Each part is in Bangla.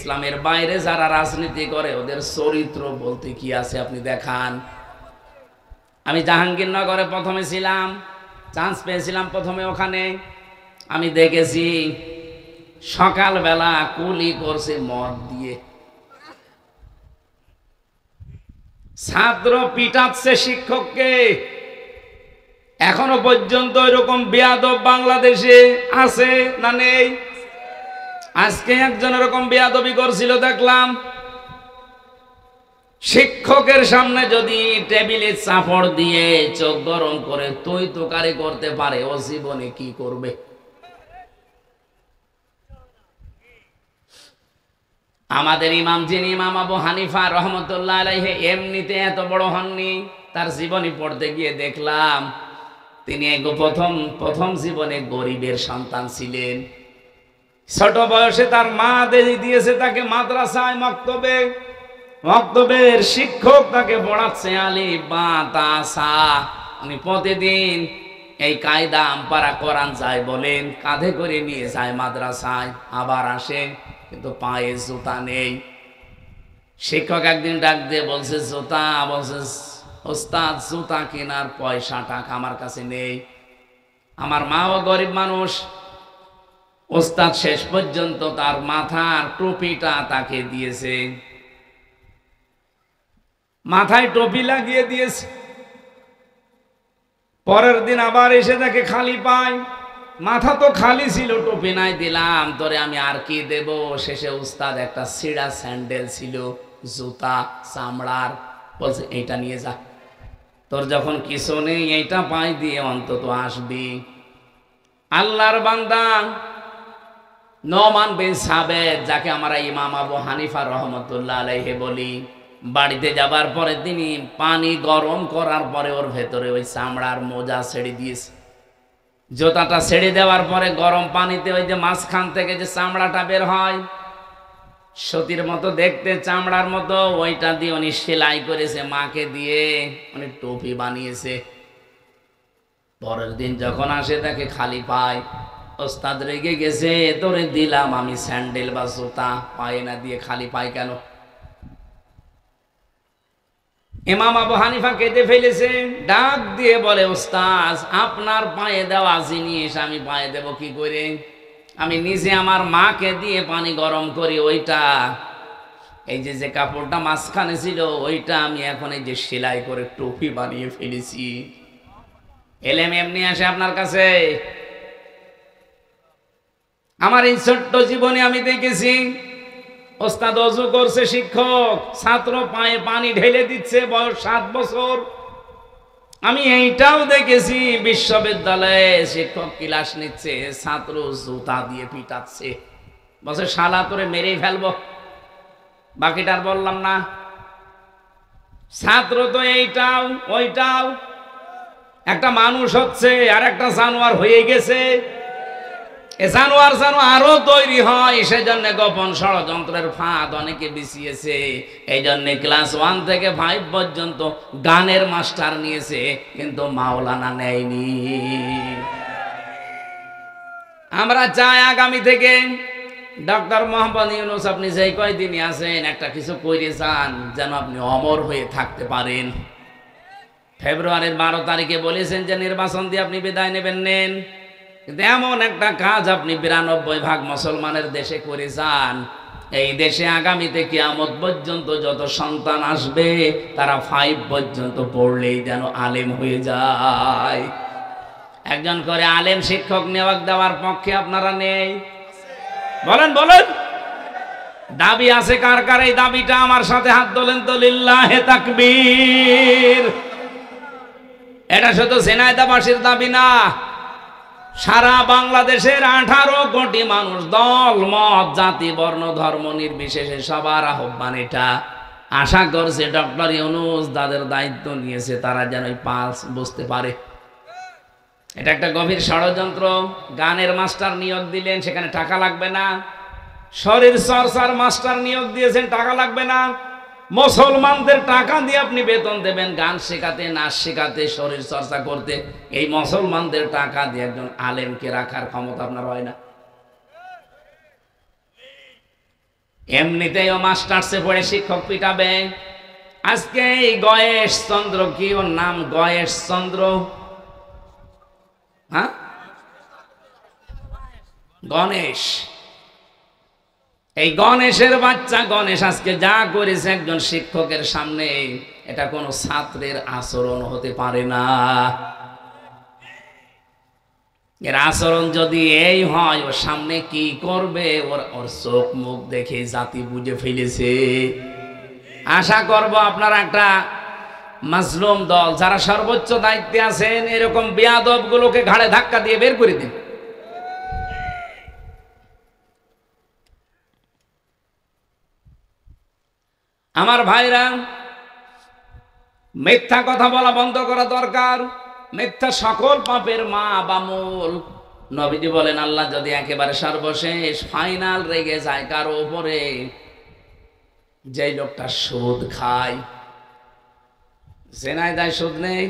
ইসলামের বাইরে যারা রাজনীতি করে ওদের চরিত্র বলতে কি আছে আপনি দেখান। আমি জাহাঙ্গীরনগরে প্রথমে ছিলাম, চান্স পেয়েছিলাম প্রথমে ওখানে। আমি দেখেছি সকালবেলা কুলি করছে মদ দিয়ে, ছাত্র পিটাচ্ছে শিক্ষককে। এখনো পর্যন্ত এরকম বেয়াদব বাংলাদেশে আছে না নেই? আজকে একজন এরকম বেয়াদবি করছিল দেখলাম। শিক্ষকের সামনে যদি টেবিলে চাপড় দিয়ে চোখ গরম করে তুই তোকারি করতে পারে, ও জীবনে কি করবে? আমাদের ইমাম যিনি ইমাম আবু হানিফা রহমতুল্লাহ আলাইহি এমনিতে এত বড় হননি, তার জীবনী পড়তে গিয়ে দেখলাম তিনি প্রথম জীবনে গরিবের সন্তান ছিলেন। ছোট বয়সে তার মা দিয়েছে তাকে মাদ্রাসায় মক্তবের শিক্ষক তাকে পড়াচ্ছে আলিফ বা তা সা। উনি প্রতিদিন এই কায়দা আমপারা কোরআন যায় বলেন, কাঁধে করে নিয়ে যায় মাদ্রাসায়, আবার আসে, কিন্তু পায়ে জুতা নেই। শিক্ষক একদিন ডাক দিয়ে বলছে জুতা, বলছে ওস্তাদ জুতা কেনার পয়সা টাকা আমার কাছে নেই। আমার মাও গরিব মানুষ। ওস্তাদ শেষ পর্যন্ত তার মাথার টুপিটা তাকে দিয়েছে, মাথায় টুপি লাগিয়ে দিয়েছে। পরের দিন আবার এসে তাকে খালি পায়, মাথা তো খালি ছিল, টুপি নাই, দিলাম তোরে আমি আর কি দেব। শেষে উস্তাদ একটা ছিঁড়া স্যান্ডেল ছিল, জুতা চামড়ার, বলছে এইটা নিয়ে যা, তোর যখন কিছু নেই এইটা পাই দিয়ে অন্তত আসবি। আল্লাহর বান্দা নোমান বিন সাবেত, যাকে আমরা ইমাম আবু হানিফা রহমতুল্লাহ আলাইহি বলি, বাড়িতে যাবার পরে তিনি পানি গরম করার পরে ওর ভেতরে ওই চামড়ার মোজা ছেড়ে দিয়েছে। জুতাটা ছেড়ে দেওয়ার পরে গরম পানিতে ওই যে মাঝখান থেকে যে চামড়াটা বের হয়, সতীর মতো দেখতে, চামড়ার মতো, ওইটা দিয়ে উনি সেলাই করেছে, মাকে দিয়ে উনি টুপি বানিয়েছে। পরের দিন যখন আসে তাকে খালি পায়। ওস্তাদ রেগে গেছে, তোরে দিলাম আমি স্যান্ডেল বা জুতা, পায়ে না দিয়ে খালি পায় কেন? ইমাম আবু হানিফা কেঁদে ফেলেছে, ডাক দিয়ে বলে ওস্তাদ আপনার পায়ে দেওয়া জিনিস আমি পায়ে দেব কি করে? আমি নিজে আমার মাকে দিয়ে পানি গরম করি, ওইটা এই যে কাপড়টা মাঝখানে ছিল ওইটা আমি এখন এই যে সেলাই করে টুপি বানিয়ে ফেলেছি। এলেম এমনি আসে আপনার কাছে? আমার এই ছোট্ট জীবনে আমি দেখেছি ওস্তাদ ওযু করছে, শিক্ষক ছাত্র পায়ে পানি ঢেলে দিচ্ছে, বয়স 7 বছর। আমি এইটাও দেখেছি বিশ্ববিদ্যালয়ে শিক্ষক ক্লাস নিচ্ছে, ছাত্র জুতা দিয়ে পিটাচ্ছে, বলছে শালা তোরে মেরেই ফেলবো। বাকিটার বললাম না। ছাত্র তো এইটাও ওইটাও, একটা মানুষ হচ্ছে আর একটা জানোয়ার হয়ে গেছে। জানোয়ার যেন আরো তৈরি হয়, সেজন্য গোপন ষড়যন্ত্রের ফাঁদ অনেকে বিছিয়েছে। এই জন্য ক্লাস 1 থেকে 5 পর্যন্ত গানের মাস্টার নিয়েছে, কিন্তু মাওলানা নেয়নি। আমরা চাই আগামী থেকে ডক্টর মোহাম্মদ ইউনূস আপনি যেই কয়দিনই আছেন একটা কিছু করে যান, যেন আপনি অমর হয়ে থাকতে পারেন। ফেব্রুয়ারির 12 তারিখে বলেছেন যে নির্বাচন দিয়ে আপনি বিদায় নেন, কিন্তু এমন একটা কাজ আপনি 92% মুসলমানের দেশে করে যান, এই দেশে আগামীতে কিয়ামত পর্যন্ত যত সন্তান আসবে তারা 5 পর্যন্ত পড়লেই যেন আলেম হয়ে যায়। একজন করে আলেম শিক্ষক নিয়োগ দেওয়ার পক্ষে আপনারা নেই? বলেন বলেন, দাবি আছে কার কার? এই দাবিটা আমার সাথে হাত তোলেন তো, লিল্লাহে তাকবীর। এটা শুধু ঝিনাইদহবাসীর দাবি না, সারা বাংলাদেশের 18 কোটি মানুষ, দল মত জাতি বর্ণ ধর্ম নির্বিশেষে সবার আহ্বান এটা। আশা করছে ডক্টর ইউনূস যাদের দায়িত্ব নিয়েছে তারা যেন পালস বুঝতে পারে। এটা একটা গভীর ষড়যন্ত্র। গানের মাস্টার নিয়োগ দিলেন, সেখানে টাকা লাগবে না। শরীর চর্চার মাস্টার নিয়োগ দিয়েছেন, টাকা লাগবে না। মুসলমানদের টাকা দিয়ে আপনি বেতন দেবেন গান শেখাতে, নাচ শেখাতে, শরীর চর্চা করতে। এই মুসলমানদের টাকা দিয়ে একজন আলেমকে রাখার ক্ষমতা আপনার হয় না। এমনিতেও মাস্টার্সে পড়ে শিক্ষক পিটাবে। আজকে এই গয়েশ চন্দ্র, কি ওর নাম, গয়েশ চন্দ্র, হ্যাঁ গণেশ, এই গণেশের বাচ্চা গণেশ আজকে যা করেছে একজন শিক্ষকের সামনে, এটা কোনো ছাত্রের আচরণ হতে পারে না। এর আচরণ যদি এই হয়, ওর সামনে কি করবে, ওর চোখ মুখ দেখে জাতি বুঝে ফেলেছে। আশা করব আপনারা একটা মাজলুম দল যারা সর্বোচ্চ দায়িত্বে আছেন, এরকম বেয়াদব গুলোকে ঘাড়ে ধাক্কা দিয়ে বের করে দিন। আমার ভাইরা, মিথ্যা কথা বলা বন্ধ করা দরকার। মিথ্যা সকল পাপের মা বা মূল। নবীজি বলেন, আল্লাহ যদি একেবারে সর্বশেষ ফাইনাল রেগে যায় কারো উপরে, যে লোকটা সুদ খায়, জেনায় যায় সুদ নেই,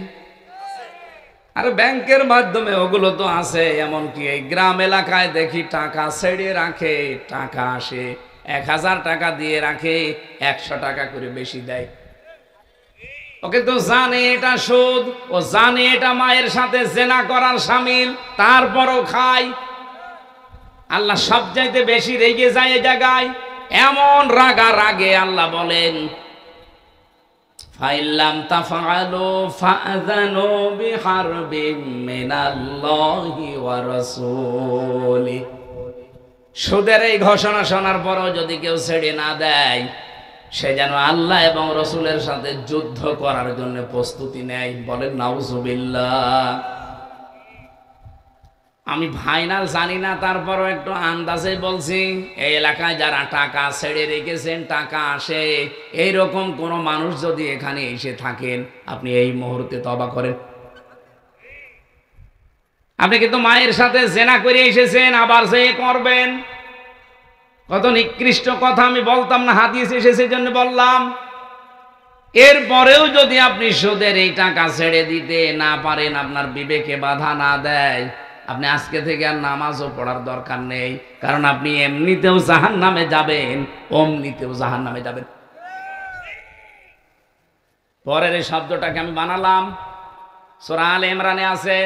আর ব্যাংকের মাধ্যমে ওগুলো তো আছে। এমনকি এই গ্রাম এলাকায় দেখি টাকা ছেড়ে রাখে, টাকা আসে 1000 টাকা দিয়ে রাখে, 100 টাকা করে বেশি দেয়। ওকে তো জানে এটা সুদ, ও জানে এটা মায়ের সাথে জেনা করার শামিল, তারপরও খায়। আল্লাহ সবচাইতে বেশি রেগে যায় এই জায়গায়। এমন রাগা রাগে আল্লাহ বলেন, ফাইল্লাম তাফআলু ফাআযানু বিহারবিম মিনাল্লাহি ওয়া রাসূলি। সুদের এই ঘোষণা শোনার পরও যদি কেউ ছেড়ে না দেয়, সে যেন আল্লাহ এবং রসুলের সাথে যুদ্ধ করার জন্য প্রস্তুতি নেয়। বলেন নাউজুবিল্লাহ। আমি ফাইনাল জানি না, তারপরও একটু আন্দাজে বলছি, এই এলাকায় যারা টাকা ছেড়ে রেখেছেন, টাকা আসে, এইরকম কোন মানুষ যদি এখানে এসে থাকেন, আপনি এই মুহূর্তে তওবা করেন। আপনি কিন্তু মায়ের সাথে জেনা করে এসেছেন, আবার যে করবেন। কত নিকৃষ্ট কথা আমি বলতাম না, হাদিস এসেছে জন্য বললাম। এরপরেও যদি আপনি সুদের এই টাকা ছেড়ে দিতে না পারেন, আপনার বিবেকে বাধা না দেয়, আপনি আজকে থেকে আর নামাজও পড়ার দরকার নেই। কারণ আপনি এমনিতেও জাহান্নামে যাবেন, অমনিতেও জাহান্নামে যাবেন। পরের এই শব্দটাকে আমি বানালাম, সূরা আলে ইমরানে আছে,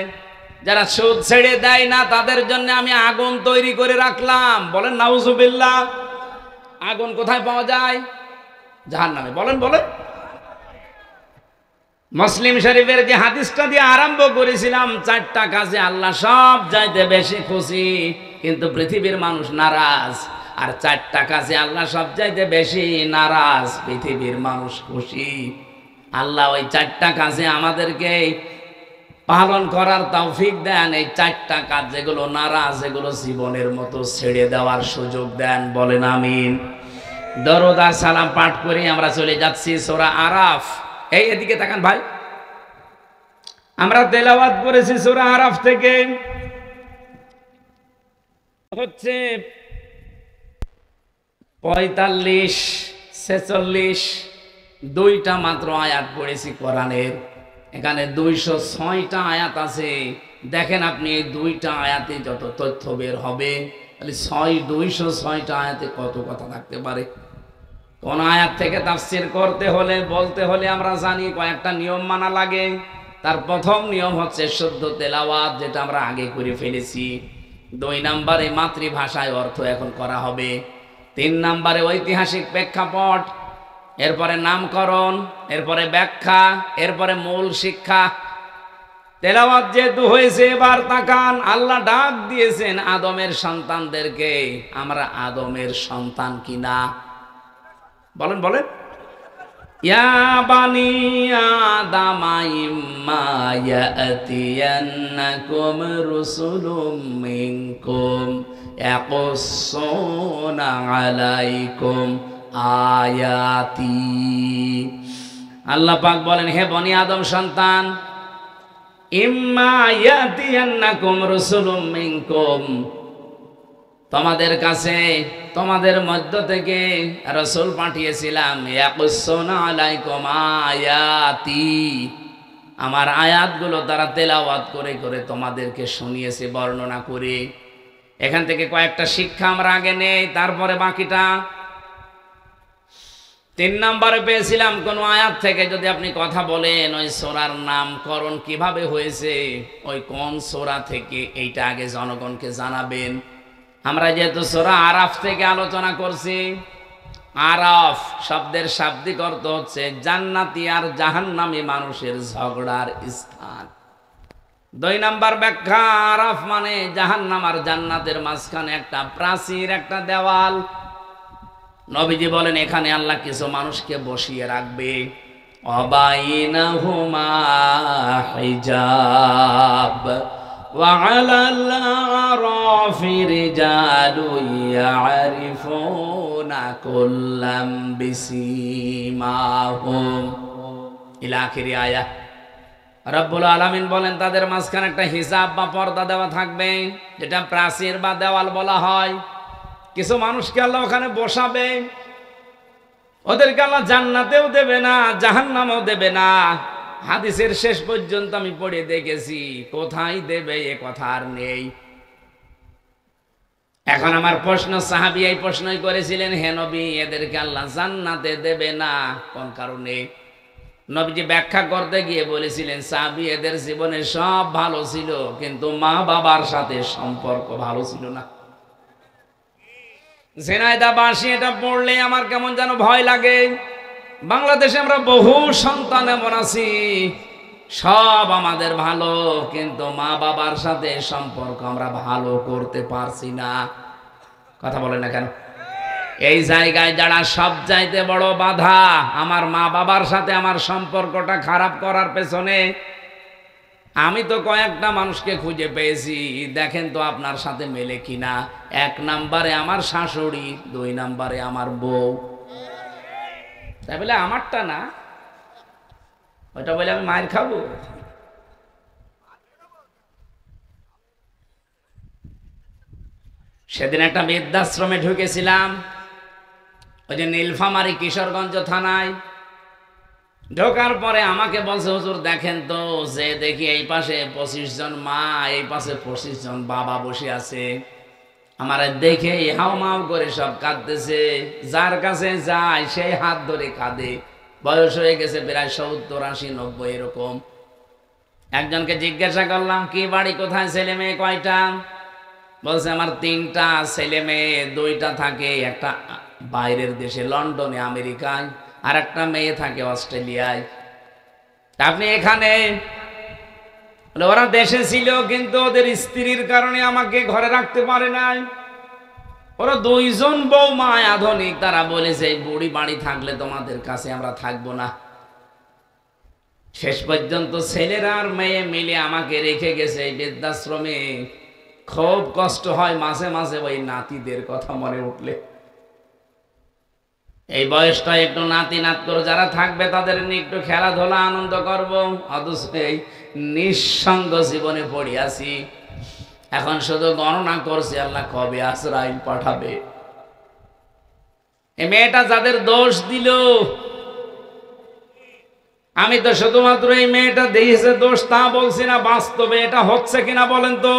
যারা সুদ ছেড়ে দেয় না তাদের জন্য আমি আগুন তৈরি করে রাখলাম। বলেন নাউজুবিল্লাহ। আগুন কোথায় পাওয়া যায়? জাহান্নামে। বলেন বলেন। মুসলিম শরীফের যে হাদিসটা দিয়ে আরম্ভ করেছিলাম, 4টা কাজে আল্লাহ সব চাইতে বেশি খুশি, কিন্তু পৃথিবীর মানুষ নারাজ। আর 4টা কাজে আল্লাহ সব চাইতে বেশি নারাজ, পৃথিবীর মানুষ খুশি। আল্লাহ ওই 4টা কাজে আমাদেরকে পালন করার তৌফিক দেন। এই 4টা কাজ যেগুলো নারাজ, এগুলো জীবনের মতো ছেড়ে দেওয়ার সুযোগ দেন। বলেন আমিন। দরুদ আর সালাম পাঠ করে আমরা চলে যাচ্ছি সূরা আরাফ। এই এদিকে তাকান ভাই, আমরা তেলাওয়াত করেছি সূরা আরাফ থেকে, হচ্ছে 45, 46, 2টা মাত্র আয়াত পড়েছি কোরআনের। এখানে 206টা আয়াত আছে। দেখেন আপনি এই 2টা আয়াতে যত তথ্য বের হবে, তাহলে 206টা আয়াতে কত কথা থাকতে পারে। কোন আয়াত থেকে তাফসীর করতে হলে, বলতে হলে আমরা জানি কয়েকটা নিয়ম মানা লাগে। তার প্রথম নিয়ম হচ্ছে শুদ্ধ তেলাওয়াত, যেটা আমরা আগে করে ফেলেছি। 2 নম্বরে মাতৃভাষায় অর্থ এখন করা হবে। 3 নম্বরে ঐতিহাসিক প্রেক্ষাপট, এরপরে নামকরণ, এরপরে ব্যাখ্যা, এরপরে মূল শিক্ষা। তেলাওয়াত যেহেতু হয়েছে, এবার তাকান, আল্লাহ ডাক দিয়েছেন আদমের সন্তানদেরকে। আমরা আদমের সন্তান কিনা? বলেন বলেন। ইয়া বানি আদামা ইম্মা ইয়াতিয়ান্নাকুম রুসুলুম মিনকুম ইয়াকুসসুনা আলাইকুম আয়াতি। আল্লাহ পাক বলেন, হে বনি আদম সন্তান, ইম্মা ইয়াতিয়ান্নাকুম রুসুলুম মিনকুম, তোমাদের কাছে, তোমাদের মধ্য থেকে রাসূল পাঠিয়েছিলাম। ইয়াকুসসুনা আলাইকুম আয়াতি, আমার আয়াতগুলো তারা তেলাওয়াত করে করে তোমাদেরকে শুনিয়েছে, বর্ণনা করে। এখান থেকে কয়েকটা শিক্ষা আমরা আগে নেই, তারপরে বাকিটা। 3 নম্বরে পেয়েছিলাম কোন আয়াত থেকে যদি আপনি কথা বলেন ওই সূরার নামকরণ কিভাবে হয়েছে, ওই কোন সূরা থেকে, এইটা আগে জনগণকে জানাবেন। আমরা যেহেতু সূরা আরাফ থেকে আলোচনা করছি, আরাফ শব্দের শাব্দিক অর্থ হচ্ছে জান্নাতি আর জাহান্নামী মানুষের ঝগড়ার স্থান। 2 নম্বর ব্যাখ্যা, আরাফ মানে জাহান্নাম আর জান্নাতের মাঝখানে একটা প্রাচীর, একটা দেওয়াল। নবীজি বলেন এখানে আল্লাহ কিছু মানুষকে বসিয়ে রাখবে, অবাইনাহুমা হিজাব ওয়া আলাল আরাফি রিজালুন ইয়ারিফুনা কুল্লাম বিসিমাহুম ইলা আখিরি আয়াত। রব্বুল আলামিন বলেন তাদের মাঝখানে একটা হিজাব বা পর্দা দেওয়া থাকবে, যেটা প্রাচীর বা দেওয়াল বলা হয়। কিছু মানুষকে আল্লাহ ওখানে বসাবে, ওদেরকে আল্লাহ জান্নাতেও দেবে না, জাহান্নামেও দেবে না। হাদিসের শেষ পর্যন্ত আমি পড়ে দেখেছি, কোথায় দেবে এ কথা আর নেই। এখন আমার প্রশ্ন, সাহাবী এই প্রশ্নই করেছিলেন, হে নবী এদেরকে আল্লাহ জান্নাতে দেবে না কোন কারণে? নবীজি ব্যাখ্যা করতে গিয়ে বলেছিলেন, সাহাবী এদের জীবনে সব ভালো ছিল, কিন্তু মা বাবার সাথে সম্পর্ক ভালো ছিল না। ঝিনাইদহ বাসী এটা পড়লে আমার কেমন যেন ভয় লাগে। বাংলাদেশে আমরা বহু সন্তান এমন আছি, সব আমাদের ভালো, কিন্তু মা বাবার সাথে সম্পর্ক আমরা ভালো করতে পারছি না। কথা বলেন না কেন? এই জায়গায় যারা সব চাইতে বড় বাধা, আমার মা বাবার সাথে আমার সম্পর্কটা খারাপ করার পেছনে, আমি তো কয়েকটা মানুষকে খুঁজে পেয়েছি, দেখেন তো আপনার সাথে মেলে কিনা। 1 নম্বরে আমার শাশুড়ি, 2 নম্বরে আমার বউ। তাই বলে আমারটা না, ওইটা বলে আমি মায়ের খাবো? সেদিন একটা বৃদ্ধাশ্রমে ঢুকেছিলাম, ওই যে নীলফামারী কিশোরগঞ্জ থানায়। ঢোকার পরে আমাকে বলছে, হুজুর দেখেন তো, যে দেখি এই পাশে 25 জন মা, এই পাশে 25 জন বাবা বসে আছে। আমার দেখে হাও মাও করে সব কাঁদতেছে, যার কাছে যায় সেই হাত ধরে কাঁদে। বয়স হয়ে গেছে প্রায় 70, 80, 90 এরকম। একজনকে জিজ্ঞাসা করলাম, কি বাড়ি কোথায়, ছেলে মেয়ে কয়টা? বলছে আমার 3টা ছেলে মেয়ে, 2টা থাকে একটা বাইরের দেশে লন্ডনে আমেরিকায়, আর একটা মেয়ে থাকে অস্ট্রেলিয়ায়। আপনি এখানে? ওরা দেশে ছিল, কিন্তু ওদের স্ত্রীর কারণে আমাকে ঘরে রাখতে পারে নাই। ওরা 2 জন বৌমা আধুনিক, তারা বলেছে এই বুড়ি বাড়ি থাকলে তোমাদের কাছে আমরা থাকবো না। শেষ পর্যন্ত ছেলেরা আর মেয়ে মিলে আমাকে রেখে গেছে এই বৃদ্ধাশ্রমে। খুব কষ্ট হয় মাঝে মাঝে ওই নাতিদের কথা মনে উঠলে। এই বয়সটা একটু নাতি নাত করে যারা থাকবে তাদের নিয়ে একটু খেলাধুলা আনন্দ করব, অথচ এই নিঃসঙ্গ জীবনে পড়ে আছি। এখন শুধু গণনা করছি আল্লাহ কবে আজরাইল পাঠাবে। এই মেয়েটা যাদের দোষ দিল, আমি তো শুধুমাত্র এই মেয়েটা দিয়েছে দোষ তা বলছি না, বাস্তবে এটা হচ্ছে কিনা বলেন তো?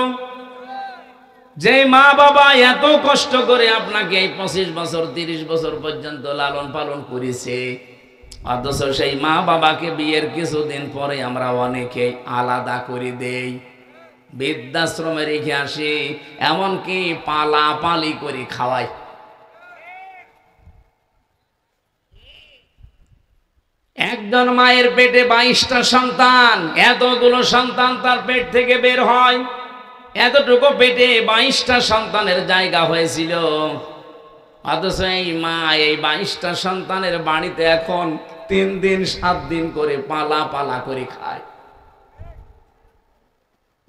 যে মা বাবা এত কষ্ট করে আপনাকে এই 25 বছর 30 বছর পর্যন্ত লালন পালন করেছে, অথচ সেই মা বাবাকে বিয়ের কিছুদিন পরে আমরা অনেকে আলাদা করে দেই, বৃদ্ধাশ্রমে রেখে আসি, এমনকি পালাপালি করে খাওয়াই। একজন মায়ের পেটে 22টা সন্তান, এতগুলো সন্তান তার পেট থেকে বের হয়, এতটুকু পেটে 22টা সন্তানের জায়গা হয়েছিল, অথচ এই মা এই 22টা সন্তানের বাড়িতে এখন 3 দিন 7 দিন করে পালা পালা করে খায়।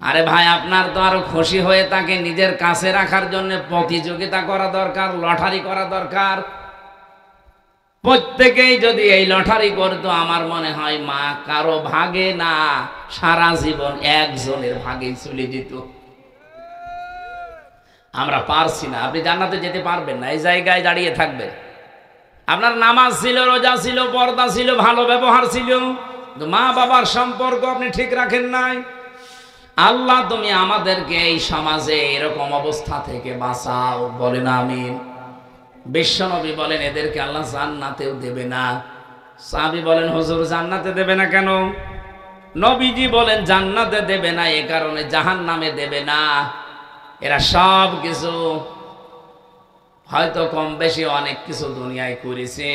আরে ভাই, আপনার তো আরো খুশি হয়ে তাকে নিজের কাছে রাখার জন্য প্রতিযোগিতা করা দরকার, লটারি করা দরকার। প্রত্যেকেই যদি এই লটারি করতো, আমার মনে হয় মা কারো ভাগে না, সারা জীবন একজনের ভাগেই চলে যেত। আমরা পারছি না। আপনি জান্নাতে যেতে পারবেন না, এই জায়গায় দাঁড়িয়ে থাকবেন। আপনার নামাজ ছিল, রোজা ছিল, পর্দা ছিল, ভালো ব্যবহার ছিল, মা বাবার সম্পর্ক আপনি ঠিক রাখেন নাই। আল্লাহ তুমি আমাদেরকে এই সমাজে এরকম অবস্থা থেকে বাঁচাও, বলেন আমিন। বিশ্বনবী বলেন এদেরকে আল্লাহ জান্নাতেও দেবে না। সাহাবী বলেন হুজুর জান্নাতে দেবে না কেন? নবীজি বলেন জান্নাতে দেবে না এ কারণে জাহান্নামে দেবে না। এরা সব কিছু হয়তো কম বেশি অনেক কিছু দুনিয়ায় করেছে,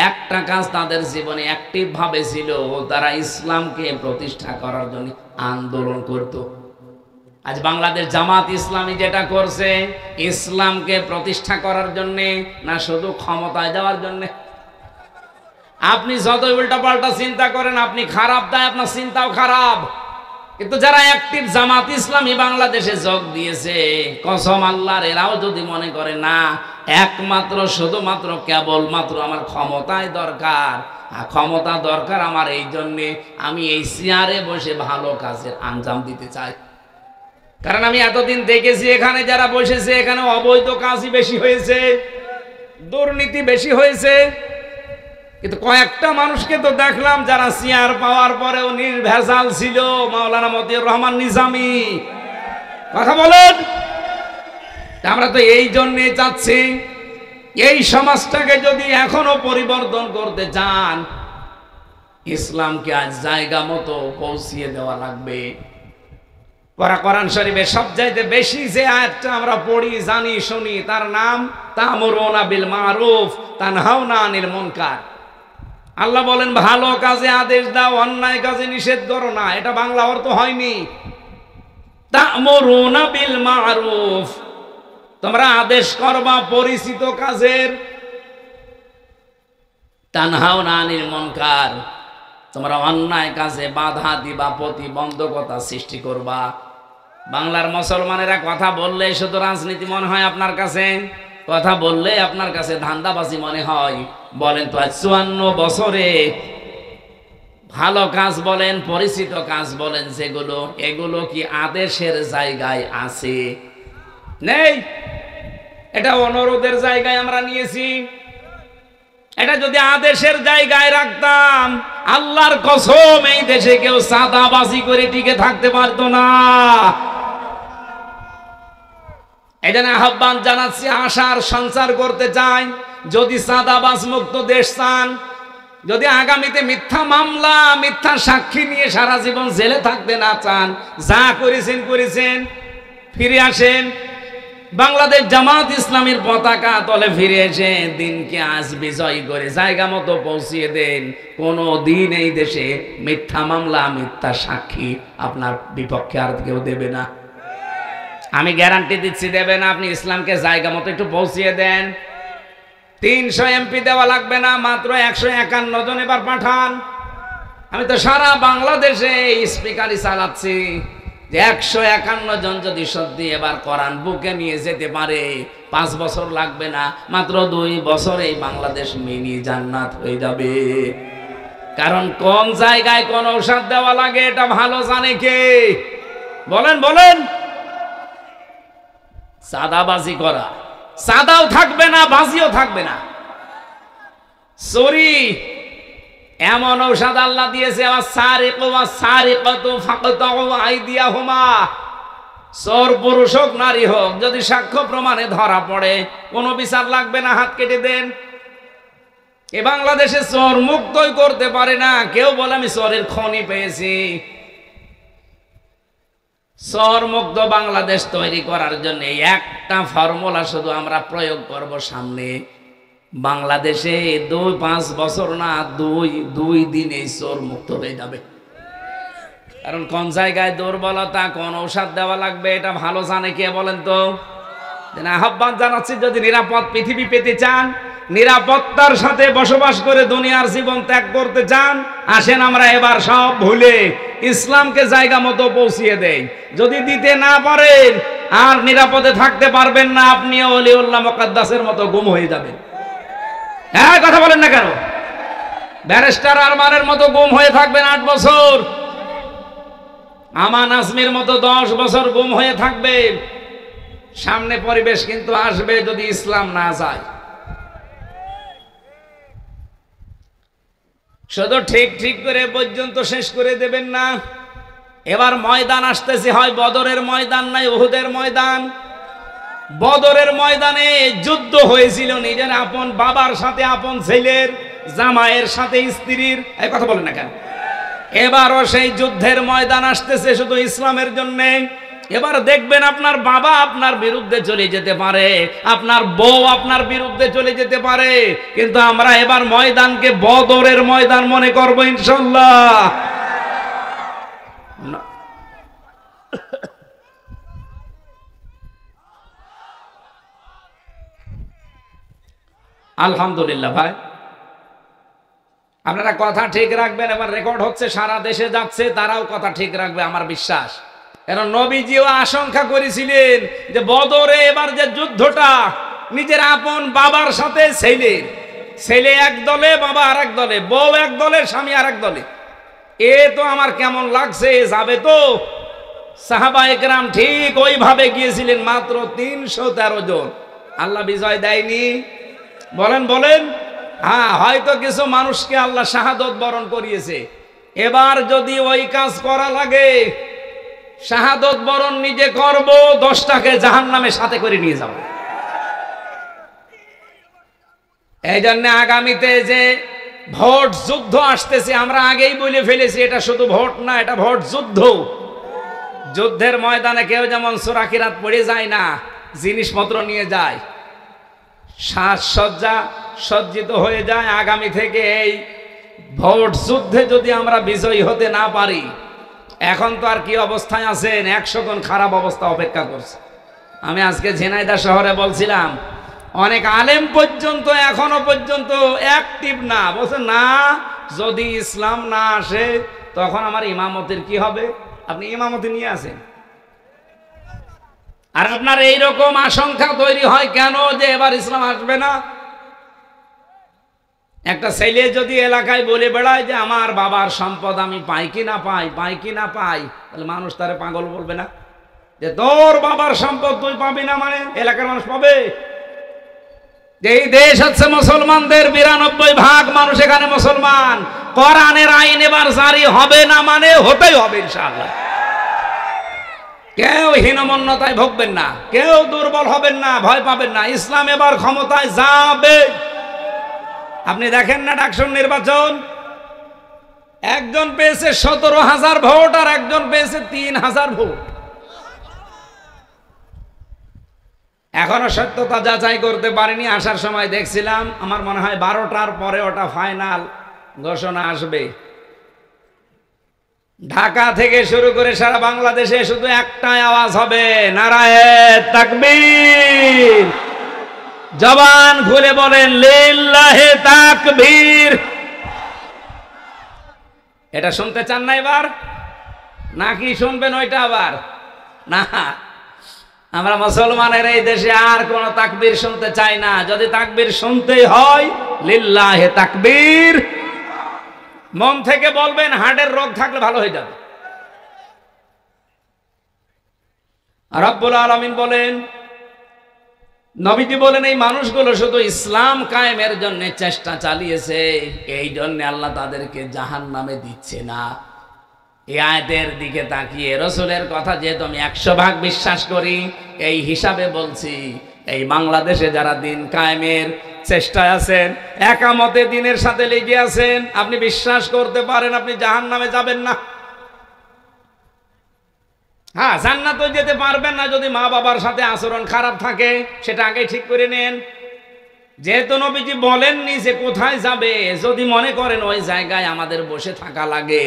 একটা কাজ তাদের জীবনে অ্যাক্টিভ ভাবে ছিল, তারা ইসলামকে প্রতিষ্ঠা করার জন্য আন্দোলন করত। আজ বাংলাদেশ জামাত ইসলামী যেটা করছে, ইসলামকে প্রতিষ্ঠা করার জন্য না শুধু ক্ষমতায় যাওয়ার জন্য। আপনি যতই উল্টা পাল্টা চিন্তা করেন আপনি খারাপ, তাই আপনার চিন্তাও খারাপ। কিন্তু যারা অ্যাক্টিভ জামাত ইসলামী বাংলাদেশে যোগ দিয়েছে, কসম আল্লাহর, এরাও যদি মনে করে না একমাত্র শুধুমাত্র কেবলমাত্র আমার ক্ষমতায় দরকার, ক্ষমতা দরকার আমার, এই জন্যে আমি এই চেয়ারে বসে ভালো কাজের আঞ্জাম দিতে চাই। কারণ আমি এতদিন দেখেছি এখানে যারা বসেছে এখানে অবৈধ কাজই বেশি হয়েছে, দুর্নীতি বেশি হয়েছে। কিন্তু কয়েকটা মানুষকে তো দেখলাম যারা চেয়ার পাওয়ার পরেও নির্ভেজাল ছিল। মাওলানা মতিউর রহমান নিজামী, কথা বলেন। আমরা তো এই জন্যে চাচ্ছি এই সমাজটাকে যদি এখনো পরিবর্তন করতে চান, ইসলামকে আজ জায়গা মতো পৌঁছিয়ে দেওয়া লাগবে। কোরআন শরীফে সবচাইতে বেশি যে আয়াতটা আমরা পড়ি, জানি, শুনি, তার নাম তা'মুরুনা বিল মারুফ তানহাউনা আনিল মুনকার। আল্লাহ বলেন ভালো কাজে আদেশ দাও, অন্যায় কাজে নিষেধ করো না। এটা বাংলা অর্থ হয়নি। তা'মুরুনা বিল মারুফ, তোমরা আদেশ করবা পরিচিত কাজের, তানহাউনা আনিল মুনকার, তোমরা অন্যায় কাজে বাধা দিবা, প্রতিবন্ধকতা সৃষ্টি করবা। বাংলার মুসলমানেরা কথা বললে শুধু রাজনীতি মনে হয় আপনার কাছে, কথা বললে আপনার কাছে ধান্দাবাজি মনে হয়। বলেন তো আজ 54 বছরে ভালো কাজ বলেন, পরিচিত কাজ বলেন যেগুলো, এগুলো কি আদেশের জায়গায় আছে? নেই। এটা অনুরোধের জায়গায় আমরা নিয়েছি। এটা যদি আদেশের জায়গায় রাখতাম, আল্লাহর কসম এই দেশে কেউ সাদাবাজি করে টিকে থাকতে পারতো না। এই জন্য আহ্বান জানাচ্ছি, আশার সঞ্চার করতে চাই। যদি সাদাবাজ মুক্ত দেশ চান, যদি আগামীতে মিথ্যা মামলা, মিথ্যা সাক্ষী নিয়ে সারা জীবন জেলে থাকতে না চান, যা করেছেন করেছেন, ফিরে আসেন। বাংলাদেশ জামাত ইসলামীর পতাকা তলে ফিরে এসে দিনকে আজ বিজয় করে জায়গা মতো পৌঁছিয়ে দেন। কোনো দিন এই দেশে মিথ্যা মামলা, মিথ্যা সাক্ষী আপনার বিপক্ষে আর কেউ দেবে না। আমি গ্যারান্টি দিচ্ছি দেবে না। আপনি ইসলামকে জায়গা মতো একটু পৌঁছিয়ে দেন। 300 এমপি দেওয়া লাগবে না, মাত্র 151 জন এবার পাঠান। আমি তো সারা বাংলাদেশে স্পিকারই চালাচ্ছি যে 151 জন যদি সত্যি এবার কোরআন বুকে নিয়ে যেতে পারে, 5 বছর লাগবে না, মাত্র 2 বছরেই বাংলাদেশ মিনি জান্নাত হয়ে যাবে। কারণ কোন জায়গায় কোন ঔষধ দেওয়া লাগে এটা ভালো জানে কে? বলেন বলেন। সাদাবাজি করা, সাদাও থাকবে না, বাজিও থাকবে না। চুরি এমন ঔষধ আল্লাহ দিয়েছে, চোর পুরুষ হোক নারী হোক, যদি সাক্ষ্য প্রমাণে ধরা পড়ে কোনো বিচার লাগবে না, হাত কেটে দেন। এ বাংলাদেশে চোর মুক্তই করতে পারে না। কেউ বলে আমি চোরের খনি পেয়েছি। চোর মুক্ত বাংলাদেশ তৈরি করার জন্য একটা ফর্মুলা শুধু আমরা প্রয়োগ করব সামনে। বাংলাদেশে 2-5 বছর না, 2 দিনে চোর মুক্ত হয়ে যাবে। কারণ কোন জায়গায় দুর্বলতা, কোন ঔষধ দেওয়া লাগবে এটা ভালো জানে কে? বলেন তো। আহ্বান জানাচ্ছি, যদি নিরাপদ পৃথিবী পেতে চান, নিরাপত্তার সাথে বসবাস করে দুনিয়ার জীবন ত্যাগ করতে চান, আসেন আমরা এবার সব ভুলে ইসলামকে জায়গা মতো পৌঁছিয়ে দেই। যদি দিতে না পারেন আর নিরাপদে থাকতে পারবেন না, আপনিও ওলিউল্লাহ মুকাদ্দাসের মতো গুম হয়ে যাবেন। হ্যাঁ, কথা বলেন না কেন? ব্যারিস্টার আরমানের মতো গুম হয়ে থাকবেন 8 বছর, আমান আজমির মতো 10 বছর গুম হয়ে থাকবেন। সামনে পরিবেশ কিন্তু আসবে যদি ইসলাম না যায়। শুধু ঠিক ঠিক করে পর্যন্ত শেষ করে দেবেন না। এবার ময়দান আসতেছে, হয় বদরের ময়দান নাই উহুদের ময়দান। বদরের ময়দানে যুদ্ধ হয়েছিল নিজের আপন বাবার সাথে, আপন ছেলের, জামাইয়ের সাথে স্ত্রীর। এই কথা বলেন না কেন? এবারও সেই যুদ্ধের ময়দান আসতেছে শুধু ইসলামের জন্য। এবার দেখবেন আপনার বাবা আপনার বিরুদ্ধে চলে যেতে পারে, আপনার বউ আপনার বিরুদ্ধে চলে যেতে পারে, কিন্তু আমরা এবার ময়দানকে বদরের ময়দান মনে করবো ইনশাআল্লাহ। আলহামদুলিল্লাহ ভাই, আপনারা কথা ঠিক রাখবেন। এবার রেকর্ড হচ্ছে, সারা দেশে যাচ্ছে, তারাও কথা ঠিক রাখবে আমার বিশ্বাস। কারণ নবীজিও আশঙ্কা করেছিলেন যে বদরে এবার যে যুদ্ধটা নিজের আপন বাবার সাথে ছেলে এক দলে, বাবা আর এক দলে, বউ এক দলে, স্বামী আর এক দলে, এ তো আমার কেমন লাগছে, যাবে তো? সাহাবায়ে কেরাম ঠিক ওইভাবে গিয়েছিলেন, মাত্র 313 জন। আল্লাহ বিজয় দেয়নি? বলেন বলেন। হ্যাঁ, হয়তো কিছু মানুষকে আল্লাহ শাহাদত বরণ করিয়েছে। এবার যদি ওই কাজ করা লাগে, শাহাদত বরণ নিজে করব, 10টাকে জাহান্নামে সাথে করে নিয়ে যাব। এই জন্য আগামীতে যে ভোট যুদ্ধ আসতেছে, আমরা আগেই বলে ফেলেছি, এটা শুধু ভোট না, এটা ভোট যুদ্ধ। যুদ্ধের ময়দানে কেউ যেমন সূরা কিরাত পড়ে যায় না, জিনিসপত্র নিয়ে যায়, সাজসজ্জা সজ্জিত হয়ে যায়। আগামী থেকে এই ভোট যুদ্ধে যদি আমরা বিজয়ী হতে না পারি, এখন তো আর কি অবস্থায় আছেন, 100 গুণ খারাপ অবস্থা অপেক্ষা করছে। আমি আজকে ঝিনাইদহ শহরে বলছিলাম, অনেক আলেম পর্যন্ত এখনো পর্যন্ত অ্যাক্টিভ না, বলছে না, যদি ইসলাম না আসে তখন আমার ইমামতের কি হবে? আপনি ইমামতি নিয়ে আসেন। আর আপনার এইরকম আশঙ্কা তৈরি হয় কেন যে এবার ইসলাম আসবে না? একটা ছেলে যদি এলাকায় বলে বেড়ায় যে আমার বাবার সম্পদ আমি পাই কি না পাই, তাহলে মানুষ তারে পাগল বলবে না? যে তোর বাবার সম্পদ তুই পাবি না মানে এলাকার মানুষ পাবে? যে এই দেশ হচ্ছে মুসলমানদের, 92% মানুষ এখানে মুসলমান। কোরআনের আইন এবার জারি হবে না মানে হতেই হবে ইনশাআল্লাহ। কেউ হীনমন্যতায় ভুগবেন না, কেউ দুর্বল হবেন না, ভয় পাবেন না। ইসলাম এবার ক্ষমতায় যাবে। আপনি দেখেন না ডাকসুর নির্বাচন, একজন পেয়েছে 17,000 ভোট আর একজন পেয়েছে 3,000 ভোট। এখনো সত্যতা যাচাই করতে পারিনি। আসার সময় দেখছিলাম, আমার মনে হয় 12টার পরে ওটা ফাইনাল ঘোষণা আসবে। ঢাকা থেকে শুরু করে সারা বাংলাদেশে শুধু একটাই আওয়াজ হবে, নারায়ে তাকবীর। জবান খুলে বলেন লিল্লাহে তাকবীর। এটা শুনতে চান না এবার, নাকি শুনবেন ওইটা আবার? না, আমরা মুসলমানের এই দেশে আর কোন তাকবীর শুনতে চাই না। যদি তাকবীর শুনতেই হয়, লিল্লাহে তাকবীর। মন থেকে বলবেন, হার্টের রোগ থাকলে ভালো হয়ে যাবে। রব্বুল আলামিন বলেন, নবীজি বলেন, এই মানুষগুলো শুধু ইসলাম কায়েমের জন্য চেষ্টা চালিয়েছে, এই জন্য আল্লাহ তাদেরকে জাহান্নামে দিচ্ছে না। এই আয়াতের দিকে তাকিয়ে রাসূলের কথা যেহেতু আমি 100% বিশ্বাস করি, এই হিসাবে বলছি, এই বাংলাদেশে যারা দিন কায়েমের চেষ্টায় আছেন, একামতে দিনের সাথে লেগে আছেন, আপনি বিশ্বাস করতে পারেন আপনি জাহান্নামে যাবেন না। হ্যাঁ, জান্নাতেও যেতে পারবেন না যদি মা বাবার সাথে আচরণ খারাপ থাকে, সেটা আগে ঠিক করে নেন। যেহেতু নবীজি বলেননি যে কোথায় যাবে, যদি মনে করেন ওই জায়গায় আমাদের বসে থাকা লাগে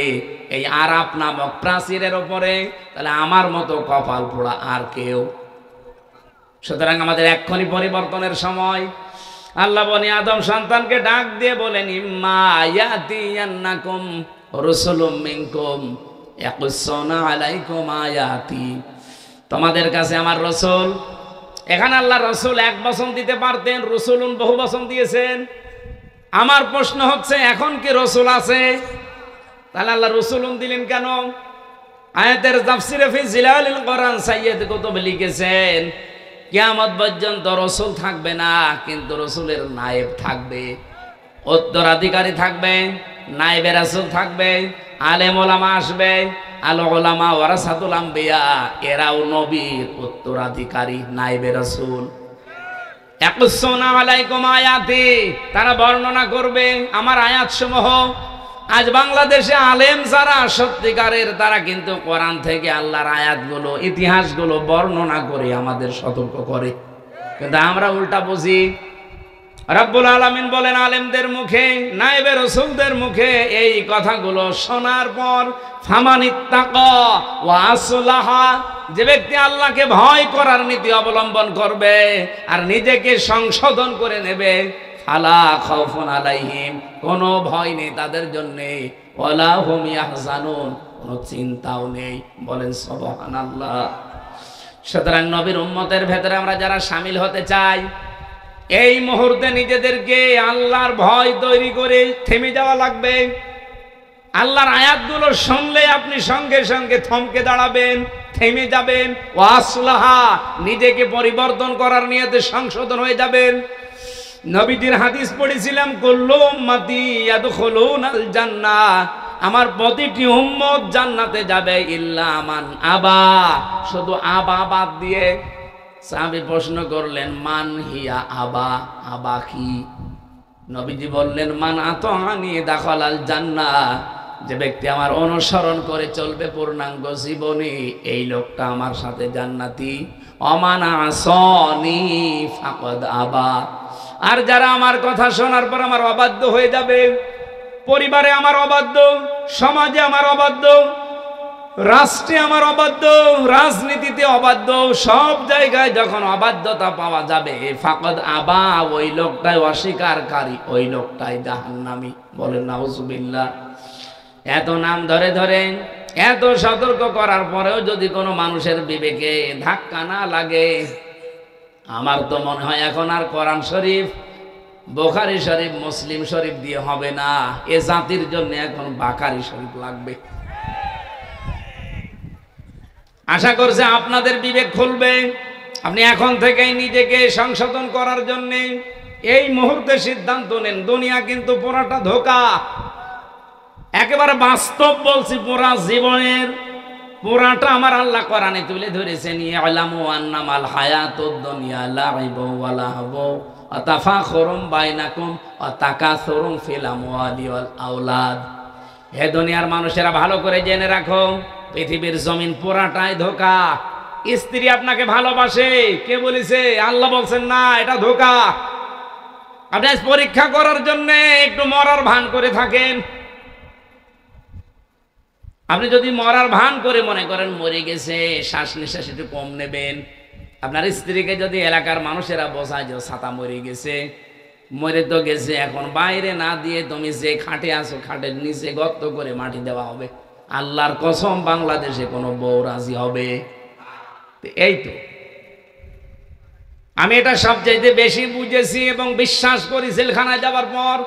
এই আরাফ নামক প্রাচীরের ওপরে, তাহলে আমার মতো কপাল পোড়া আর কেউ। সুতরাং আমাদের এক্ষুনি পরিবর্তনের সময়। আল্লাহ বনি আদম সন্তানকে ডাক দিয়ে বলেন, ইম্মা ইয়াতিয়ান্নাকুম রাসূলুম মিনকুম ইয়াকুসুনা আলাইকুম আয়াতি। তোমাদের কাছে আমার রাসূল। এখানে আল্লাহ রাসূল এক বচন দিতে পারতেন, রাসূলুন বহু বচন দিয়েছেন। আমার প্রশ্ন হচ্ছে, এখন কি রাসূল আছে? তাহলে আল্লাহ রাসূলুন দিলেন কেন? আয়াতের তাফসীরে ফি জিলালিল কোরআন সাইয়্যিদ কুতুব লিখেছেন, কিয়ামত পর্যন্ত রাসূল থাকবে না, কিন্তু রাসূলের নায়েব থাকবে, উত্তরাধিকারী থাকবে, নায়েবে রাসূল থাকবে, আলেম ওলামা আসবে, আল উলামা ওয়ারাসাতুল আম্বিয়া, এরাও নবীর উত্তরাধিকারী, নায়েবে রাসূল। ইয়াকুসুনা আলাইকুম আয়াতি, তারা বর্ণনা করবে আমার আয়াতসমূহ। আজ বাংলাদেশে আলেম যারা সত্যিকারের, তারা কিন্তু কোরআন থেকে আল্লাহর আয়াতগুলো, ইতিহাসগুলো বর্ণনা করে আমাদের সতর্ক করে, কিন্তু আমরা উল্টা বুঝি। রব্বুল আলামিন বলেন আলেমদের মুখে, নায়েবে রাসূলদের মুখে এই কথাগুলো শোনার পর ফামানিত্তাকা ওয়া আসলাহা, যে ব্যক্তি আল্লাহকে ভয় করার নীতি অবলম্বন করবে আর নিজেকে সংশোধন করে নেবে, ফালা খাউফুন আলাইহিম, কোনো ভয় নেই তাদের জন্য, ওয়ালা হুম ইয়াহজানুন, কোনো চিন্তাও নেই। বলেন সুবহানাল্লাহ। সুতরাং নবীর উম্মতের ভেতরে আমরা যারা শামিল হতে চাই, এই মুহূর্তে নিজেদেরকে আল্লাহর ভয় তৈরি করে থেমে যাওয়া লাগবে। আল্লাহর আয়াতগুলো শুনলে আপনি সঙ্গে সঙ্গে থমকে দাঁড়াবেন, থেমে যাবেন। ওয়াসলাহা, নিজেকে পরিবর্তন করার নিয়তে সংশোধন হয়ে যাবেন। নবীজির হাদিস পড়েছিলাম, কুল্লু উম্মতি ইয়াদখুলুনাল জান্নাহ, আমার প্রতিটি উম্মত জান্নাতে যাবে ইল্লা মান আবা, শুধু আবা বাদ দিয়ে। সাহাবী প্রশ্ন করলেন, মান হিয়া আবা, আবা কি? নবীজি বললেন, মান আতাআনি দাখালাল জান্নাহ, যে ব্যক্তি আমার অনুসরণ করে চলবে পূর্ণাঙ্গ জীবনে, এই লোকটা আমার সাথে জান্নাতি। অমান আসানি ফাকাদ আবা, আর যারা আমার কথা শোনার পর আমার অবাধ্য হয়ে যাবে, পরিবারে আমার অবাধ্য, সমাজে আমার অবাধ্য, রাষ্ট্রে আমার অবাধ্য, রাজনীতিতে অবাধ্য, সব জায়গায় যখন অবাধ্যতা পাওয়া যাবে, ফাকাদ আবা, ওই লোকটাই অস্বীকারী, ওই লোকটাই জাহান্নামী। বলেন নাউজুবিল্লাহ। এত নাম ধরে ধরে, এত সতর্ক করার পরেও যদি কোনো মানুষের বিবেকে ধাক্কা না লাগে, আমার তো মনে হয় এখন আর কোরআন শরীফ, বুখারী শরীফ, মুসলিম শরীফ দিয়ে হবে না। এ জাতির জন্য এখন বুখারী শরীফ লাগবে। আশা করছে আপনাদের বিবেক খুলবে। আপনি এখন থেকেই নিজেকে সংশোধন করার জন্য এই মুহূর্তে সিদ্ধান্ত নেন। দুনিয়া কিন্তু পুরাটা ধোঁকা, একেবারে বাস্তব বলছি। পুরা জীবনের পুরাটা আমার আল্লাহ কোরআনে তুলে ধরেছেন। ইয়ালামু আন্নামাল হায়াতুদ দুনিয়া লাইবু ওয়া লাহবু ওয়া তাফাখুরুম বাইনাকুম ওয়া তাকাসুরুম ফিল আমওয়ালি ওয়াল আওলাদ। হে দুনিয়ার মানুষেরা, ভালো করে জেনে রাখো, পৃথিবীর জমিন পুরাটাই ধোঁকা। স্ত্রী আপনাকে ভালোবাসে, কে বলেছে? আল্লাহ বলছেন না, এটা ধোঁকা। আপনি আজ পরীক্ষা করার জন্য একটু মরার ভান করে থাকেন। আপনি যদি মরার ভান করে মনে করেন মরে গেছে, শ্বাস নিঃশ্বাস একটু কম নেবেন, আপনার স্ত্রীকে যদি এলাকার মানুষেরা বোঝায় যে ছাতা মরে গেছে, মরে তো গেছে, এখন বাইরে না দিয়ে তুমি যে খাটে আছো, খাটের নিচে গর্ত করে মাটি দেওয়া হবে। আল্লাহর কসম, বাংলাদেশে কোনো বউ রাজি হবে? এই তো আমি এটা সবচাইতে বেশি বুঝেছি এবং বিশ্বাস করি জেলখানায় যাওয়ার পর।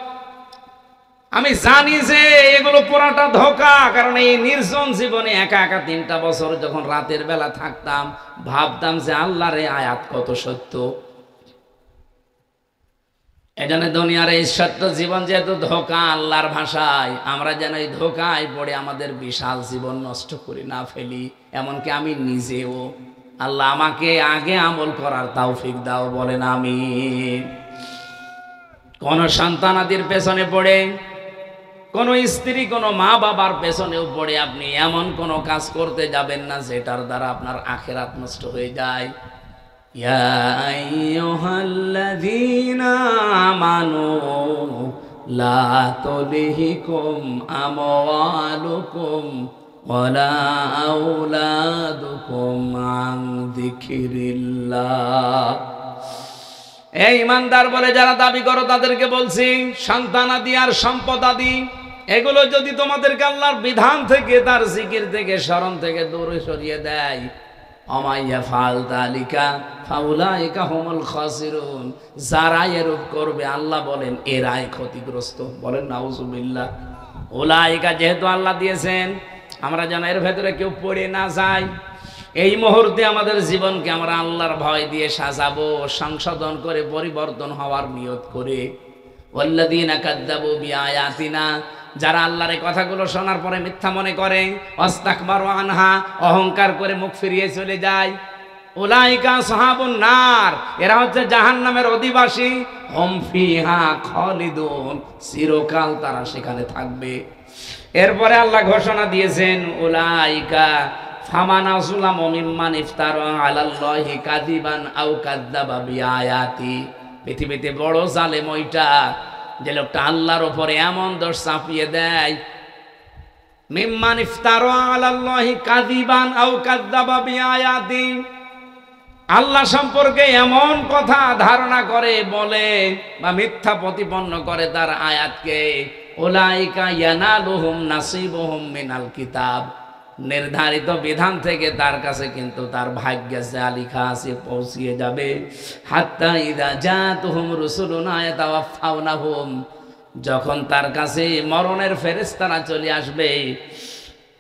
আমি জানি যে এগুলো পুরাটা ধোঁকা। কারণ এই নির্জন জীবনে একা একা 3টা বছর যখন রাতের বেলা থাকতাম, ভাবতাম যে আল্লাহর এই আয়াত কত সত্য। এজন্য দুনিয়ার এই সত্য জীবন যেহেতু ধোঁকা, আল্লাহর ভাষায়, আমরা যেন এই ধোঁকায় পড়ে আমাদের বিশাল জীবন নষ্ট করে না ফেলি। এমনকি আমি নিজেও। আল্লাহ আমাকে আগে আমল করার তৌফিক দাও, বলেন আমিন। কোন সন্তানাদির পেছনে পড়ে, কোন স্ত্রী, কোন মা বাবার পেছনেও পড়ে আপনি এমন কোন কাজ করতে যাবেন না যেটার দ্বারা আপনার আখিরাত নষ্ট হয়ে যায়। ইয়া আইয়ুহাল্লাযীনা আমানু লা তুলহিকুম আমওয়ালুকুম ওয়ালা আওলাদুকুম আন যিকরিল্লাহ। এই ইমানদার বলে যারা দাবি করো তাদেরকে বলছি, সন্তানাদি আর সম্পদাদি এগুলো যদি তোমাদেরকে আল্লাহর বিধান থেকে, তার জিকির থেকে, স্মরণ থেকে দূরে সরিয়ে দেয়, অমাইয়া ফাল তালিকা ফাউলাইকা হুমুল খাসিরুন, যারা এরূপ করবে আল্লাহ বলেন এরাই ক্ষতিগ্রস্ত। বলেন নাউজুবিল্লাহ। উলাইকা যেহেতু আল্লাহ দিয়েছেন, আমরা যেন এর ভেতরে কেউ পড়ে না যায়। এই মুহূর্তে আমাদের জীবনকে আমরা আল্লাহর ভয় দিয়ে সাজাবো, সংশোধন করে পরিবর্তন হওয়ার নিয়ত করে। ওয়াল্লাযীনা কাযযাবু বিআয়াতিনা, যারা আল্লাহর এই কথাগুলো শোনার পরে মিথ্যা মনে করে, ওয়াস্তাকবারু আনহা, অহংকার করে মুখ ফিরিয়ে চলে যায়, উলাইকা সাহাবুন নার, এরা হচ্ছে জাহান্নামের অধিবাসী, হুম ফিহা খালিদুন, চিরকাল তারা সেখানে থাকবে। এরপরে আল্লাহ ঘোষণা দিয়েছেন উলাইকা ফামান আযলামু মিম্মান ইফতারা আলাল্লাহি কাযিবান আও কাযযাবা বিআয়াতি। পৃথিবীতে বড় জালেম ওইটা যে লোকটা আল্লাহর উপরে এমন দোষ চাপিয়ে দেয়, মিম্মান ইফতারা আলাল্লাহি কাযিবান আও কাযযাবা বিআয়াতি, আল্লাহ সম্পর্কে এমন কথা ধারণা করে বলে বা মিথ্যা প্রতিপন্ন করে তার আয়াতকে, উলাইকা ইয়ানালুহুম নাসিবুহুম মিনাল কিতাব, নির্ধারিত বিধান থেকে তার কাছে কিন্তু তার ভাগ্যে যা লেখা আছে পৌঁছিয়ে যাবে। হাত্তা ইযা জাতুহুম রুসুলুনা ইয়াতাওয়াফাউনাহুম, যখন তার কাছে মরণের ফেরেশতারা চলে আসবে,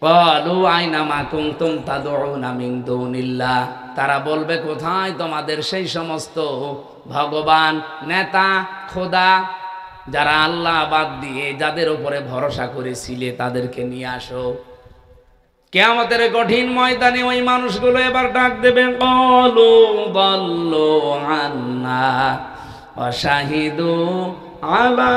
ক্বালু আইনা মা কুনতুম তাদউনা মিন দুনিল্লাহ, তারা বলবে কোথায় তোমাদের সেই সমস্ত ভগবান, নেতা, খোদা, যারা আল্লাহ বাদ দিয়ে যাদের উপরে ভরসা করেছিলে তাদেরকে নিয়ে আসো। কিয়ামতের কঠিন ময়দানে ওই মানুষগুলো এবার ডাক দেবে, ক্বালু দাল্লু আন্না ওয়া শাহিদু আলা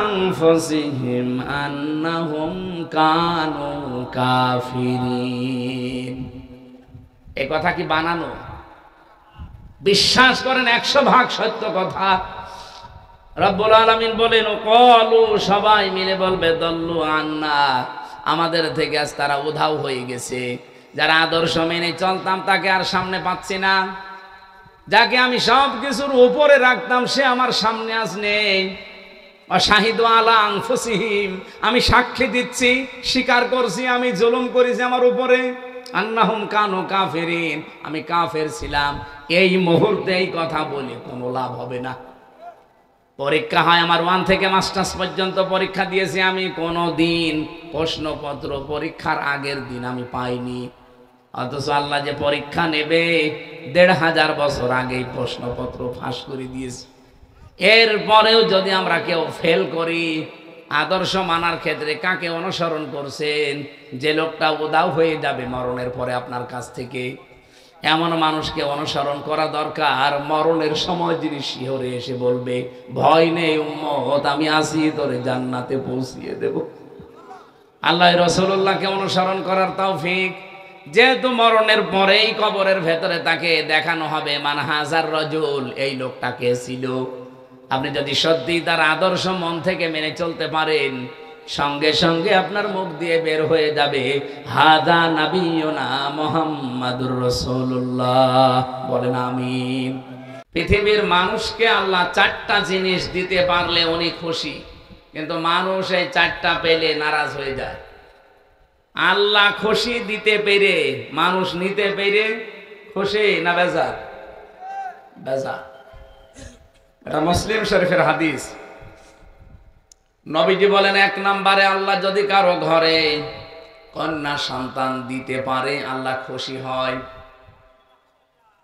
আনফুসিহিম আন্নাহুম কানু কাফিরিন। এই কথা কি বানানো? বিশ্বাস করেন 100% সত্য কথা। রব্বুল আলামিন বলেন, ক্বালু, সবাই মিলে বলবে, দাল্লু আন্না, আমাদের থেকে আজ তারা উধাও হয়ে গেছে। যারা আদর্শ মেনে চলতাম তাকে আর সামনে পাচ্ছি না, যাকে আমি সব কিছুর উপরে রাখতাম সে আমার সামনে আজ নেই। শাহিদু আলা আনফুসিহিম, আমি সাক্ষী দিচ্ছি, স্বীকার করছি আমি জুলুম করেছি আমার উপরে, আন্নাহুম কানু কাফিরিন, আমি কাফের ছিলাম। এই মুহূর্তে এই কথা বলে কোনো লাভ হবে না। পরীক্ষা হয় আমার 1 থেকে মাস্টার্স পর্যন্ত পরীক্ষা দিয়েছি আমি, কোনো দিন প্রশ্নপত্র পরীক্ষার আগের দিন আমি পাইনি। অথচ আল্লাহ যে পরীক্ষা নেবে 1500 বছর আগেই প্রশ্নপত্র ফাঁস করে দিয়েছে। এরপরেও যদি আমরা কেউ ফেল করি, আদর্শ মানার ক্ষেত্রে কাকে অনুসরণ করছেন? যে লোকটা উধাও হয়ে যাবে মরণের পরে আপনার কাছ থেকে, এমন মানুষকে অনুসরণ করা দরকার। মরণের সময় যিনি শিহরে এসে বলবে, ভয় নেই উম্মত, আমি আছি, তোরে জান্নাতে পৌঁছিয়ে দেব। আল্লাহ রাসূলুল্লাহকে অনুসরণ করার তৌফিক। যেহেতু মরণের পরেই কবরের ভেতরে তাকে দেখানো হবে মান হাজার রাজুল, এই লোকটা কে ছিল। আপনি যদি সত্যি তার আদর্শ মন থেকে মেনে চলতে পারেন, সঙ্গে সঙ্গে আপনার মুখ দিয়ে বের হয়ে যাবে, হাদা নাবিয়ুনা মুহাম্মাদুর রাসূলুল্লাহ। বলেন আমিন। পৃথিবীর মানুষকে আল্লাহ 4টা জিনিস দিতে পারলে উনি খুশি, কিন্তু মানুষ এই 4টা পেলে নারাজ হয়ে যায়। আল্লাহ খুশি দিতে পেরে, মানুষ নিতে পেরে খুশি না বেজার? বেজার। এটা মুসলিম শরীফের হাদিস। নবীজি বলেন, 1 নম্বরে আল্লাহ যদি কারো ঘরে কন্যা সন্তান দিতে পারে আল্লাহ খুশি হয়।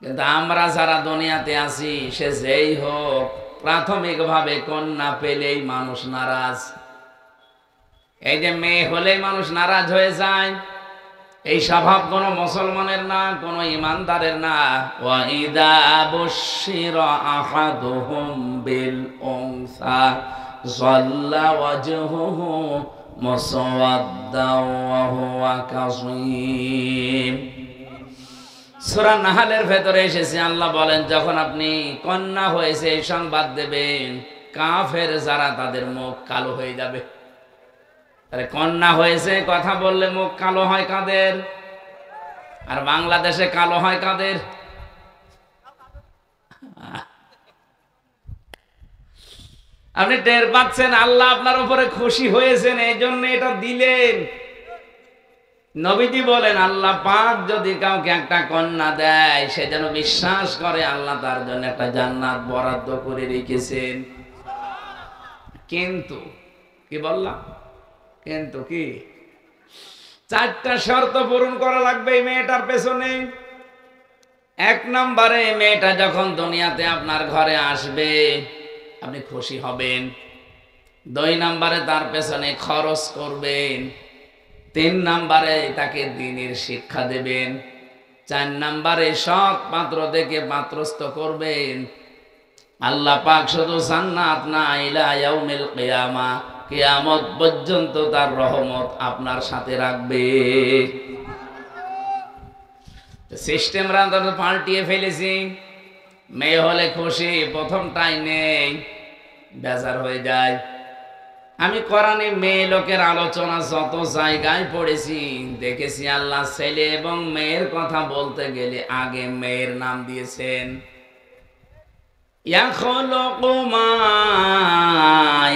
কিন্তু আমরা যারা দুনিয়াতে আছি, সে যেই হোক, প্রাথমিকভাবে কন্যা পেলেই মানুষ নারাজ। এই যে মেয়ে হলেই মানুষ নারাজ হয়ে যায়, এই স্বভাব কোনো মুসলমানের না, কোনো ইমানদারের না। ওয়া ইদা বুশিরা আহাদুহুম বিল উনসা যাল্লা ওয়াজহুহু মুসওয়াদ্দাও ওয়া হুয়া কাযীম। সূরা নাহলের ভেতরে এসেছে, আল্লাহ বলেন, যখন আপনি কন্যা হয়েছে এই সংবাদ দেবেন, কাফের যারা তাদের মুখ কালো হয়ে যাবে। তাহলে কন্যা হয়েছে কথা বললে মুখ কালো হয় কাদের? আর বাংলাদেশে কালো হয় কাদের? আপনি টের পাচ্ছেন আল্লাহ আপনার উপরে খুশি হয়েছেন, এই জন্য এটা দিলেন। নবীজি বলেন, আল্লাহ পাক যদি কাউকে একটা কন্যা দেয়, সে যেন বিশ্বাস করে আল্লাহ তার জন্য একটা জান্নাত বরাদ্দ করে রেখেছেন। কিন্তু কি বললাম? কিন্তু কি 4টা শর্ত পূরণ করা লাগবে এই মেয়েটার পেছনে। 1 নম্বরে, মেয়েটা যখন দুনিয়াতে আপনার ঘরে আসবে আপনি খুশি হবেন। 2 নম্বরে তার পেছনে খরচ করবেন, 3 নম্বরে তাকে দ্বীনের শিক্ষা দেবেন, 4 নম্বরে সৎ পাত্র দেখে পাত্রস্থ করবেন। আল্লাহ পাক শুধু জান্নাত না, ইলা ইয়াউমিল কিয়ামা, কিয়ামত পর্যন্ত তার রহমত আপনার সাথে রাখবে। সিস্টেম রাত পাল্টিয়ে ফেলেছি। মেয়ে হলে খুশি, প্রথমটাই নেই, বেজার হয়ে যায়। আমি কোরআনে মেয়ে লোকের আলোচনা যত জায়গায় পড়েছি, দেখেছি আল্লাহ ছেলে এবং মেয়ের কথা বলতে গেলে আগে মেয়ের নাম দিয়েছেন। ইয়াখলুকু মা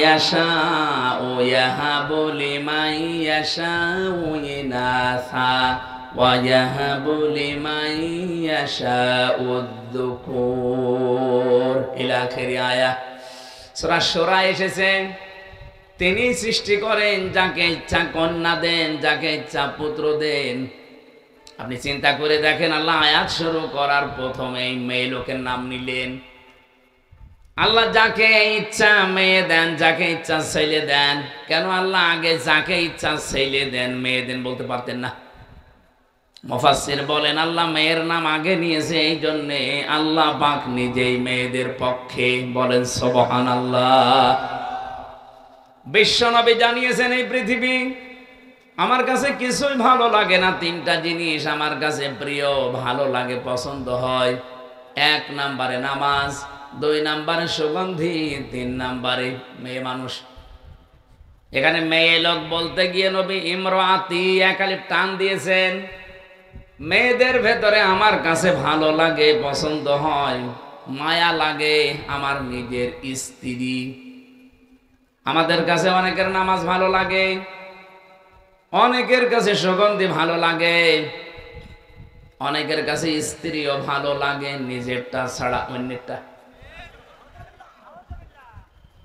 ইয়াশাউ ইয়াহাবু লিমান ইয়াশাউ ইনাসা ওয়া ইয়াহাবু লিমান ইয়াশাউ যুকুর ইলা আখিরি আয়াত। সূরা শুরা এসেছে, তিনি সৃষ্টি করেন, যাকে ইচ্ছা কন্যা দেন, যাকে ইচ্ছা পুত্র দেন। আপনি চিন্তা করে দেখেন, আল্লাহ আয়াত শুরু করার প্রথমেই মেয়ে লোকের নাম নিলেন। আল্লাহ যাকে ইচ্ছা মেয়ে দেন, যাকে ইচ্ছা ছেলে দেন। কেন আল্লাহ আগে যাকে ইচ্ছা ছেলে দেন মেয়ে দেন বলতে পারতেন না? মুফাসসির বলেন আল্লাহ মেয়ের নাম আগে নিয়েছে এই জন্যে আল্লাহ পাক নিজেই মেয়েদের পক্ষে। বলেন সুবহানাল্লাহ। বিশ্বনবী জানিয়েছেন, এই পৃথিবী আমার কাছে কিছুই ভালো লাগে না, 3টা জিনিস আমার কাছে প্রিয়, ভালো লাগে, পছন্দ হয়। 1 নম্বরে নামাজ, 2 নম্বরে সুগন্ধি, 3 নম্বরে মেয়ে মানুষ। এখানে মেয়ে লোক বলতে গিয়ে নবী ইমরাতি একালিফ টান দিয়েছেন। মেয়েদের ভেতরে আমার কাছে ভালো লাগে, পছন্দ হয়, মায়া লাগে আমার নিজের স্ত্রী। আমাদের কাছে অনেকের নামাজ ভালো লাগে, অনেকের কাছে সুগন্ধি ভালো লাগে, অনেকের কাছে স্ত্রীও ভালো লাগে, নিজেরটা ছাড়া অন্যেরটা।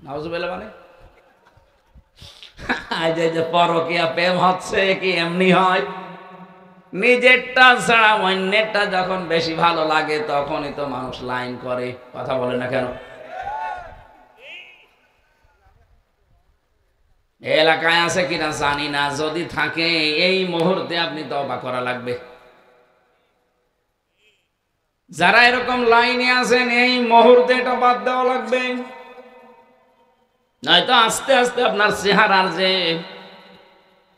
নাউজুবিল্লাহ। মানে আজ যে পরকীয়া প্রেম হচ্ছে কি এমনি হয়? নিজেরটা ছাড়া অন্যেরটা যখন বেশি ভালো লাগে তখনই তো মানুষ লাইন করে। কথা বলে না কেন? এলাকায় আছে কিনা জানি না, যদি থাকে এই মুহূর্তে আপনি তওবা করা লাগবে। যারা এরকম লাইনে আছেন এই মুহূর্তে এটা বাদ দেওয়া লাগবে, নয়তো আস্তে আস্তে আপনার চেহারার যে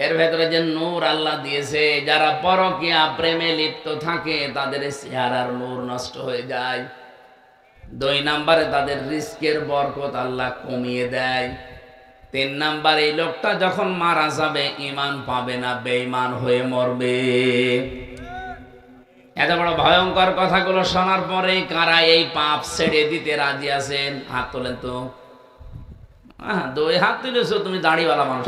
এর ভেতরে যে নূর আল্লাহ দিয়েছে, যারা পরকীয়া প্রেমে লিপ্ত থাকে তাদের চেহারার নূর নষ্ট হয়ে যায়। 2 নম্বরে তাদের রিস্কের বরকত আল্লাহ কমিয়ে দেয়। 3 নম্বরে এই লোকটা যখন মারা যাবে ঈমান পাবে না, বেঈমান হয়ে মরবে। এত বড় ভয়ঙ্কর কথাগুলো শোনার পরে কারা এই পাপ ছেড়ে দিতে রাজি আছেন? হাত তোলেন তো। 2 হাত তুলেছো তুমি, দাড়িওয়ালা মানুষ,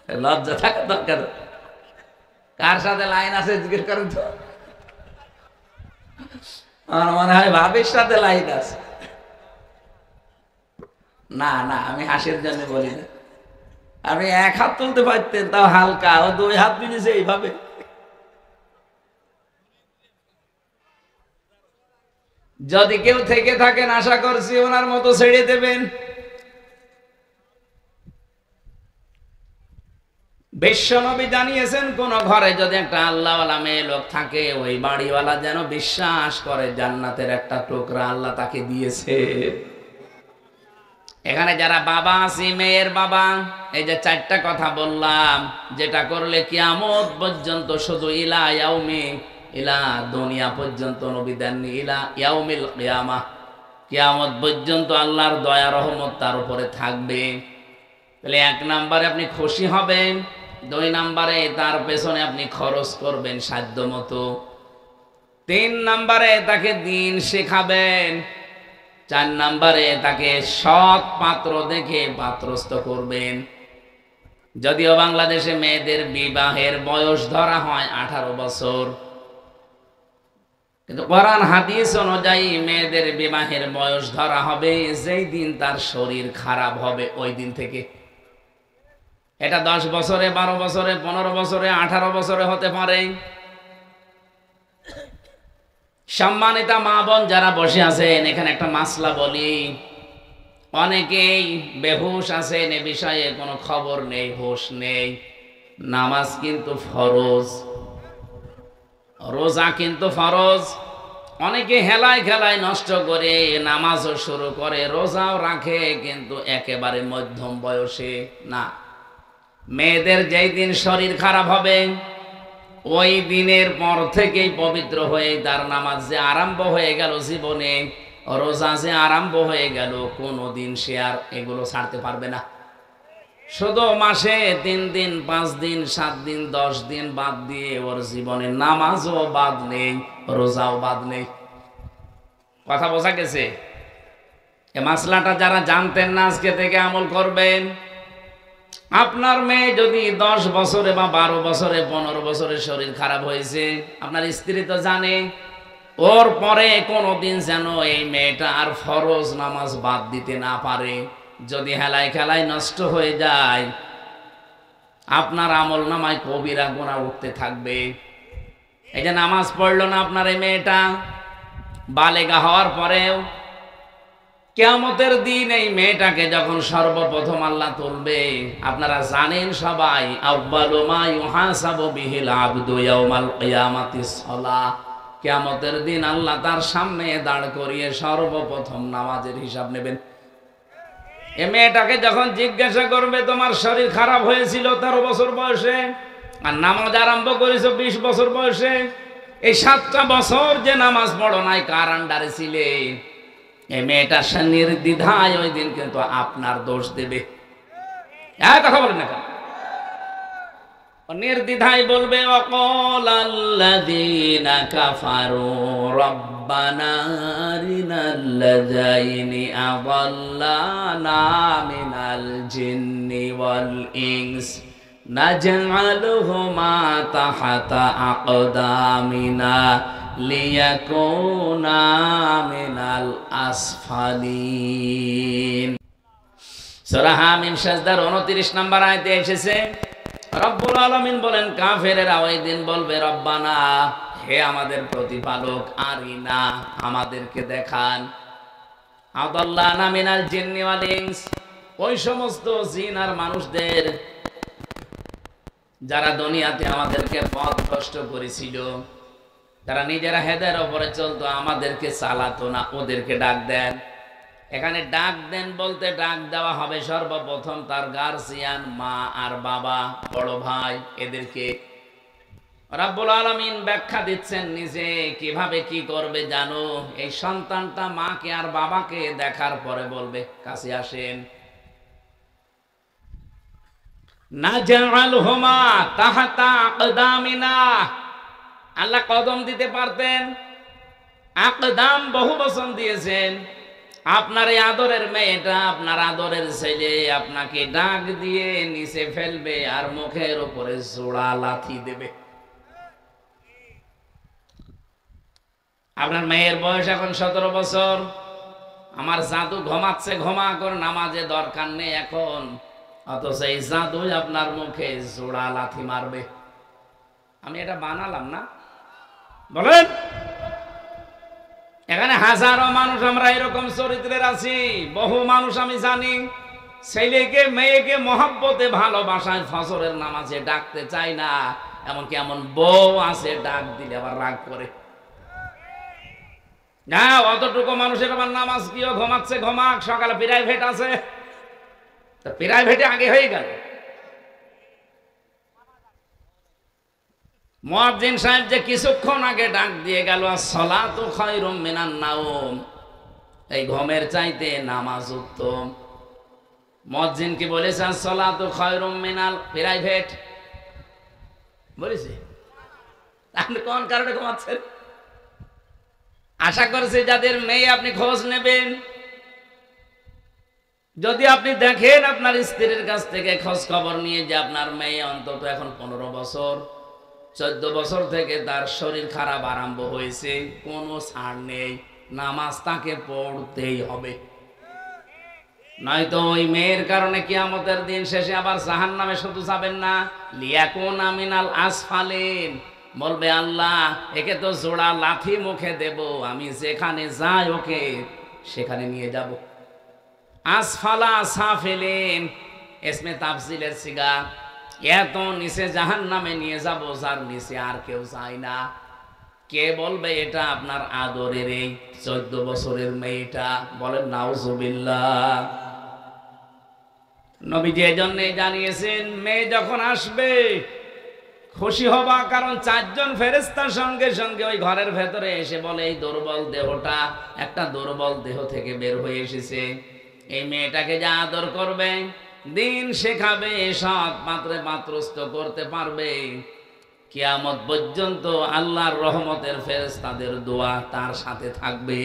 লজ্জা থাকা দরকার। কার সাথে লাইন আছে জিজ্ঞেস করেন তো। আমার মনে হয় ভাবির সাথে লাইন আছে। না না, আমি হাসির জন্য বলি না। আপনি 1 হাত তুলতে পারতেন, তাও হালকা। ও 2 হাত তুলেছে এইভাবে। যদি কেউ থেকে থাকেন আশা করছি ওনার মতো ছেড়ে দেবেন। বিশ্বনবী জানিয়েছেন, কোন ঘরে যদি একটা আল্লাহওয়ালা মেয়ে লোক থাকে, ওই বাড়িওয়ালা যেন বিশ্বাস করে জান্নাতের একটা টুকরা আল্লাহ তাকে দিয়েছে। এখানে যারা বাবা আছি, মেয়ের বাবা, এই যে 4টা কথা বললাম, যেটা করলে কিয়ামত পর্যন্ত, শুধু ইলা ইয়াউমি, ইলা দুনিয়া পর্যন্ত নবী দেননি, ইলা ইয়াউমিল কিয়ামা, কিয়ামত পর্যন্ত আল্লাহর দয়া রহমত তার উপরে থাকবে। তাহলে 1 নম্বরে আপনি খুশি হবেন, 2 নম্বরে তার পেছনে আপনি খরচ করবেন সাধ্য মতো, 3 নম্বরে তাকে দ্বীন শেখাবেন, 4 নম্বরে তাকে সৎ পাত্র দেখে পাত্রস্থ করবেন। যদিও বাংলাদেশে মেয়েদের বিবাহের বয়স ধরা হয় 18 বছর, কিন্তু কোরআন হাদিস অনুযায়ী মেয়েদের বিবাহের বয়স ধরা হবে যেই দিন তার শরীর খারাপ হবে ওই দিন থেকে। এটা 10 বছরে, 12 বছরে, 15 বছরে, 18 বছরে হতে পারে। সম্মানিতা মা বোন যারা বসে আছেন, এখানে একটা মাসলা বলি। অনেকেই বেহুশ আছেন, এ বিষয়ে কোনো খবর নেই, হুঁশ নেই। নামাজ কিন্তু ফরজ, রোজা কিন্তু ফরজ। অনেকে হেলায় খেলায় নষ্ট করে নামাজও শুরু করে, রোজাও রাখে, কিন্তু একেবারে মধ্যম বয়সে না। মেয়েদের যেই দিন শরীর খারাপ হবে ওই দিনের পর থেকেই পবিত্র হয়ে তার নামাজ যে আরম্ভ হয়ে গেল জীবনে, রোজা যে আরম্ভ হয়ে গেল, কোনোদিন সে আর এগুলো ছাড়তে পারবে না। শুধু মাসে 3 দিন 5 দিন 7 দিন 10 দিন বাদ দিয়ে ওর জীবনে নামাজও বাদ নেই, রোজাও বাদ নেই। কথা বোঝা গেছে? এ মাসলাটা যারা জানতেন না আজকে থেকে আমল করবেন। আপনার মেয়ে যদি 10 বছরে বা 12 বছরে 15 বছরে শরীর খারাপ হয়েছে, আপনার স্ত্রী তো জানে, ওর পরে কোনোদিন যেন এই মেয়েটা আর ফরজ নামাজ বাদ দিতে না পারে। যদি হেলায় খেলায় নষ্ট হয়ে যায়, আপনার আমল নামায় কবিরা গুনাহ উঠতে থাকবে। এই যে নামাজ পড়লো না আপনার এই মেয়েটা, বালেগা হওয়ার পরেও কিয়ামতের দিন এই মেয়েটাকে যখন সর্বপ্রথম আল্লাহ তুলবে, আপনারা জানেন সবাই, আউয়ালু মা ইউহাসাবু বিহিল আবদু ইয়াউমাল কিয়ামাতিস সালাহ। কিয়ামতের দিন আল্লাহ তার সামনে দাঁড় করিয়ে সর্বপ্রথম নামাজের হিসাব নেবেন। এই মেয়েটাকে যখন জিজ্ঞাসা করবে, তোমার শরীর খারাপ হয়েছিল 13 বছর বয়সে, আর নামাজ আরম্ভ করেছো 20 বছর বয়সে, এই 7টা বছর যে নামাজ পড়ো নাই, কার আন্ডারে ছিলে? এই মেয়েটা নির্দ্বিধায় ওই দিন কিন্তু আপনার দোষ দেবে। কথা বলেন না কেন? নির্দ্বিধায় বলবে, ওয়াকালাল্লাযীনা কাফারু রব্বানা আরিনাল্লাযাইনি আযাল্লানা মিনাল জিন্নি ওয়াল ইনস নাজআলুহুমা তাহতা আকদামিনা লিয়াকুনা মিনাল আসফালিন। সূরা হামিম সাজদার 29 নম্বর আয়াতে এসেছে, রব্বুল আলামিন বলেন, কাফেরেরা ওই দিন বলবে, রব্বানা, হে আমাদের প্রতিপালক, আরিনা, আমাদেরকে দেখান, আদাল্লানা মিনাল জিন্নি ওয়াল ইনস, ওই সমস্ত জিন আর মানুষদের যারা দুনিয়াতে আমাদেরকে পথভ্রষ্ট করেছিল, তারা নিজেরা হেদায়ের উপরে চলতো, আমাদেরকে চালাতো না, ওদেরকে ডাক দেন। এখানে ডাক দেন বলতে ডাক দেওয়া হবে সর্বপ্রথম তার গার্জিয়ান, মা আর বাবা, বড় ভাই, এদেরকে। রাব্বুল আলামিন ব্যাখ্যা দিচ্ছেন নিজে কিভাবে কি করবে জানো। এই সন্তানটা মাকে আর বাবাকে দেখার পরে বলবে, কাছে আসেন। নাজআলহুমা তাহতা আকদামিনা, আল্লাহ কদম দিতে পারতেন, আকদাম বহু বচন দিয়েছেন। আপনার এই আদরের মেয়েটা, আপনার আদরের ছেলে আপনাকে ডাক দিয়ে নিচে ফেলবে আর মুখের উপরে জোড়া লাথি দেবে। আপনার মেয়ের বয়স এখন 17 বছর, আমার জাদু ঘুমাচ্ছে, ঘুমা করে, নামাজে দরকার নেই এখন, অথচ এই জাদু আপনার মুখে জোড়া লাথি মারবে। আমি এটা বানালাম না, বলেন? এখানে হাজারো মানুষ আমরা এরকম চরিত্রের আছি। বহু মানুষ আমি জানি, ছেলেকে মেয়েকে মহব্বতে ভালোবাসায় ফজরের নামাজে ডাকতে চায় না, এমনকি এমন বউ আছে ডাক দিলে আবার রাগ করে। না, অতটুকু মানুষের আবার নামাজ কিও, ঘুমাচ্ছে ঘুমাক, সকালে প্রাইভেট আছে, প্রাইভেটে আগে হয়ে গেল। মুয়াজ্জিন সাহেব যে কিছুক্ষণ আগে ডাক দিয়ে গেল, আসসালাতু খায়রুম মিনান নাওম, এই ঘুমের চাইতে নামাজ উত্তম। মুয়াজ্জিন কি বলেছে আসসালাতু খায়রুম মিনাল প্রাইভেট? বলেছে? আপনি কোন কারণে ঘুমাচ্ছেন? আশা করছি যাদের মেয়ে আপনি খোঁজ নেবেন, যদি আপনি দেখেন আপনার স্ত্রীর কাছ থেকে খোঁজ খবর নিয়ে যে আপনার মেয়ে অন্তত এখন 15 বছর 14 বছর থেকে তার শরীর খারাপ আরম্ভ হয়েছে, কোনো ছাড় নেই, নামাজ তাকে পড়তেই হবে, নয়তো ওই মেয়ের কারণে কিয়ামতের দিন শেষে আবার জাহান্নামে শুধু যাবেন না, লিয়াকুনা মিনাল আসফালিন, বলবে আল্লাহ একে তো জোড়া লাথি মুখে দেব, আমি যেখানে যাই ওকে সেখানে নিয়ে যাব। আসফালা সাফিলিন, এসমে তাফসিলের সিগা। এত নিচে জাহান্নামে নিয়ে যাব যার নিচে আর কেউ চায় না। কে বলবে এটা আপনার আদরের এই 14 বছরের মেয়েটা? বলেন নাউজুবিল্লাহ। নবীজি এজন্যে জানিয়েছেন মেয়ে যখন আসবে খুশি হবা, কারণ 4 জন ফেরেশতার সঙ্গে সঙ্গে ওই ঘরের ভেতরে এসে বলে এই দুর্বল দেহটা একটা দুর্বল দেহ থেকে বের হয়ে এসেছে, এই মেয়েটাকে যা আদর করবে, দিন শেখাবে, সৎ পাত্রে পাত্রস্থ করতে পারবে, কিয়ামত পর্যন্ত আল্লাহর রহমতের ফেরেশতাদের দোয়া তার সাথে থাকবে।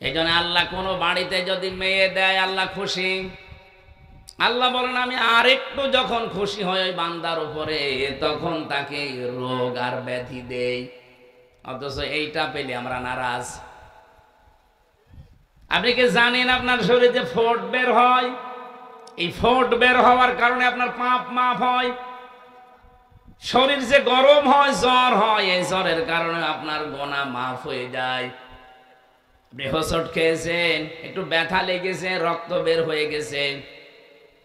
এই জন্য আল্লাহ কোনো বাড়িতে যদি মেয়ে দেয় আল্লাহ খুশি। আল্লাহ বলেন আমি আরেকটু যখন খুশি হয় ওই বান্দার উপরে, তখন তাকে রোগ আর ব্যাধি দেই। অথচ এইটা পেলে আমরা নারাজ। আপনি কি জানেন আপনার শরীরে ফোট বের হয়? এই ফোট বের হওয়ার কারণে আপনার পাপ মাফ হয়। শরীর যে গরম হয়, জ্বর হয়, এই জ্বরের কারণে আপনার গোনা মাফ হয়ে যায়। আপনি হোঁচট খেয়েছেন, একটু ব্যথা লেগেছে, রক্ত বের হয়ে গেছে,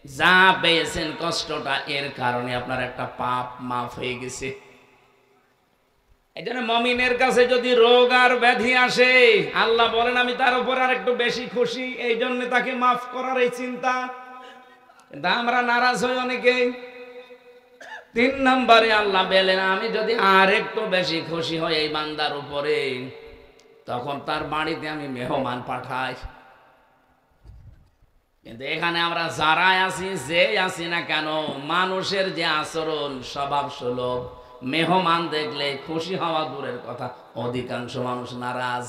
যা পেয়েছেন কষ্টটা, এর কারণে আপনার একটা পাপ মাফ হয়ে গেছে। এই জন্য মমিনের কাছে যদি রোগ আর ব্যাধি আসে, আল্লাহ বলেন আমি তার উপর আর একটু বেশি খুশি, এই জন্য তাকে মাফ করার এই চিন্তা। কিন্তু আমরা নারাজ হই অনেকেই। 3 নম্বরে আল্লাহ বলেন আমি যদি আর একটু বেশি খুশি হই এই বান্দার উপরে, তখন তার বাড়িতে আমি মেহমান পাঠাই। কিন্তু এখানে আমরা যারা আছি, যে আছি না কেন, মানুষের যে আচরণ স্বভাব সুলভ, মেহমান দেখলে খুশি হওয়া দূরের কথা, অধিকাংশ মানুষ নারাজ।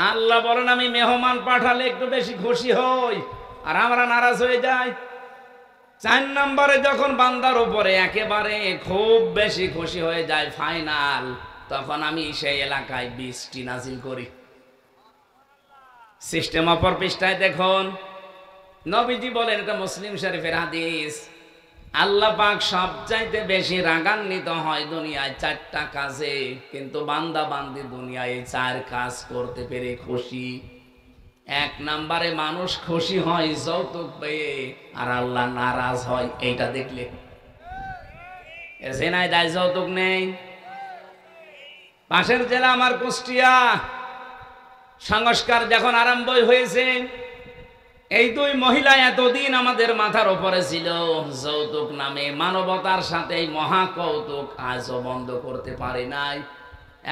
আল্লাহ বলেন আমি মেহমান পাঠালে একটু বেশি খুশি হই, আর আমরা নারাজ হয়ে যাই। 4 নম্বরে যখন বান্দার উপরে একেবারে খুব বেশি খুশি হয়ে যায়, ফাইনাল, তখন আমি সেই এলাকায় বৃষ্টি নাজিল করি। সিস্টেম অপর পৃষ্ঠায় দেখুন, নবীজি বলেন, এটা মুসলিম শরীফের হাদিস, আল্লাহ পাক সবচাইতে বেশি রাগান্বিত হয় দুনিয়ায় 4টা কাজে, কিন্তু বান্দা বান্দি দুনিয়ায় 4 কাজ করতে পেরে খুশি। 1 নম্বরে মানুষ খুশি হয় যৌতুক পেয়ে, আর আল্লাহ নারাজ হয় এইটা দেখলে। এসে নাই দায় যৌতুক নেই। পাশের জেলা আমার কুষ্টিয়া, সংস্কার যখন আরম্ভ হয়েছে, এই 2 মহিলা এতদিন আমাদের মাথার উপরে ছিল, যৌতুক নামে মানবতার সাথে এই মহা কৌতুক আজও বন্ধ করতে পারে নাই।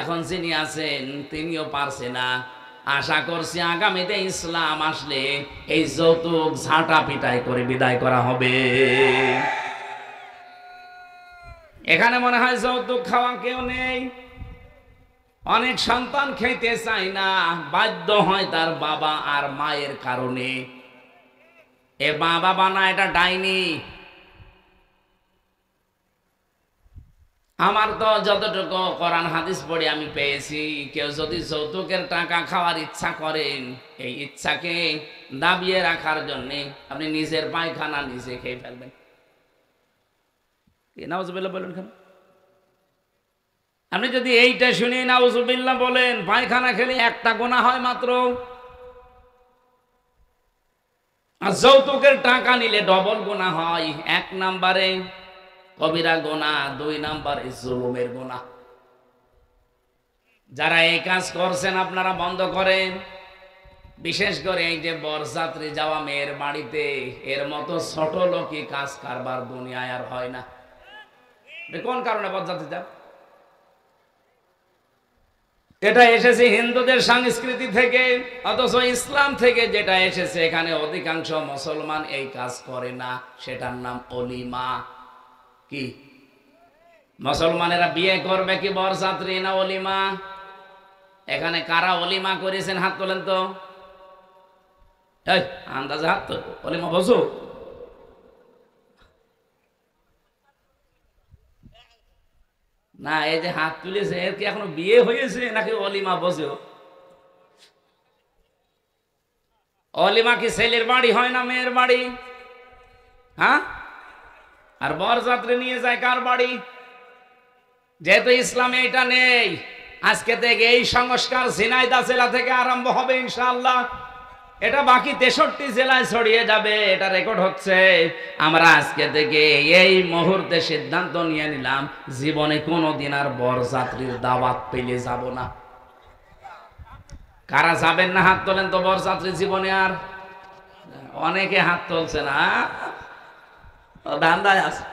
এখন যিনি আছেন তিনিও পারছে না। আশা করছি আগামীতে ইসলাম আসলে এই যৌতুক ঝাঁটা পিটাই করে বিদায় করা হবে। এখানে মনে হয় যৌতুক খাওয়া কেউ নেই। অনেক সন্তান খেতে চায় না, বাধ্য হয় তার বাবা আর মায়ের কারণে। এ বাবা বানা এটা ডাইনি। আমার তো যতটুকু কোরআন হাদিস পড়ে আমি পেয়েছি, কেউ যদি যৌতুকের টাকা খাওয়ার ইচ্ছা করেন, এই ইচ্ছাকে দাবিয়ে রাখার জন্য আপনি নিজের পায়খানা নিজে খেয়ে ফেলবেন। নাউজুবিল্লাহ বলেন কেন? আপনি যদি এইটা শুনে নাউজুবিল্লাহ বলেন, পায়খানা খেলে একটা গুনাহ হয় মাত্র, আর যৌতুকের টাকা নিলে ডবল গুনাহ হয়। 1 নম্বরে কবিরা গুনাহ, 2 নম্বরে জুলুমের গুনাহ। যারা এই কাজ করছেন আপনারা বন্ধ করেন। বিশেষ করে এই যে বরযাত্রী যাওয়া মেয়ের বাড়িতে, এর মতো ছোট লোকই কাজ কারবার দুনিয়ায় আর হয় না। কোন কারণে বরযাত্রী যান? এটা এসেছে হিন্দুদের সংস্কৃতি থেকে, অথচ ইসলাম থেকে যেটা এসেছে, এখানে অধিকাংশ মুসলমান এই কাজ করে না। সেটার নাম অলিমা। কি মুসলমানেরা বিয়ে করবে কি বরযাত্রী না অলিমা? এখানে কারা অলিমা করেছেন হাত তোলেন তো। এই আন্দাজে হাত তো, অলিমা বসো। না, এই যে হাত তুলেছে এর কি এখনো বিয়ে হয়েছে নাকি অলিমা বসেও? অলিমা কি ছেলের বাড়ি হয় না মেয়ের বাড়ি? হ্যাঁ, আর বরযাত্রী নিয়ে যায় কার বাড়ি? যেহেতু ইসলামে এটা নেই, আজকে থেকে এই সংস্কার ঝিনাইদহ জেলা থেকে আরম্ভ হবে ইনশাআল্লাহ। এটা বাকি 63 জেলায় ছড়িয়ে যাবে, এটা রেকর্ড হচ্ছে। আমরা আজকে থেকে এই মুহূর্তে সিদ্ধান্ত নিয়ে নিলাম, জীবনে কোনোদিন আর বরযাত্রীর দাওয়াত পেলে যাব না। কারা যাবেন না হাত তোলেন তো বরযাত্রী জীবনে? আর অনেকে হাত তুলছে না, ধান্দায় আছে।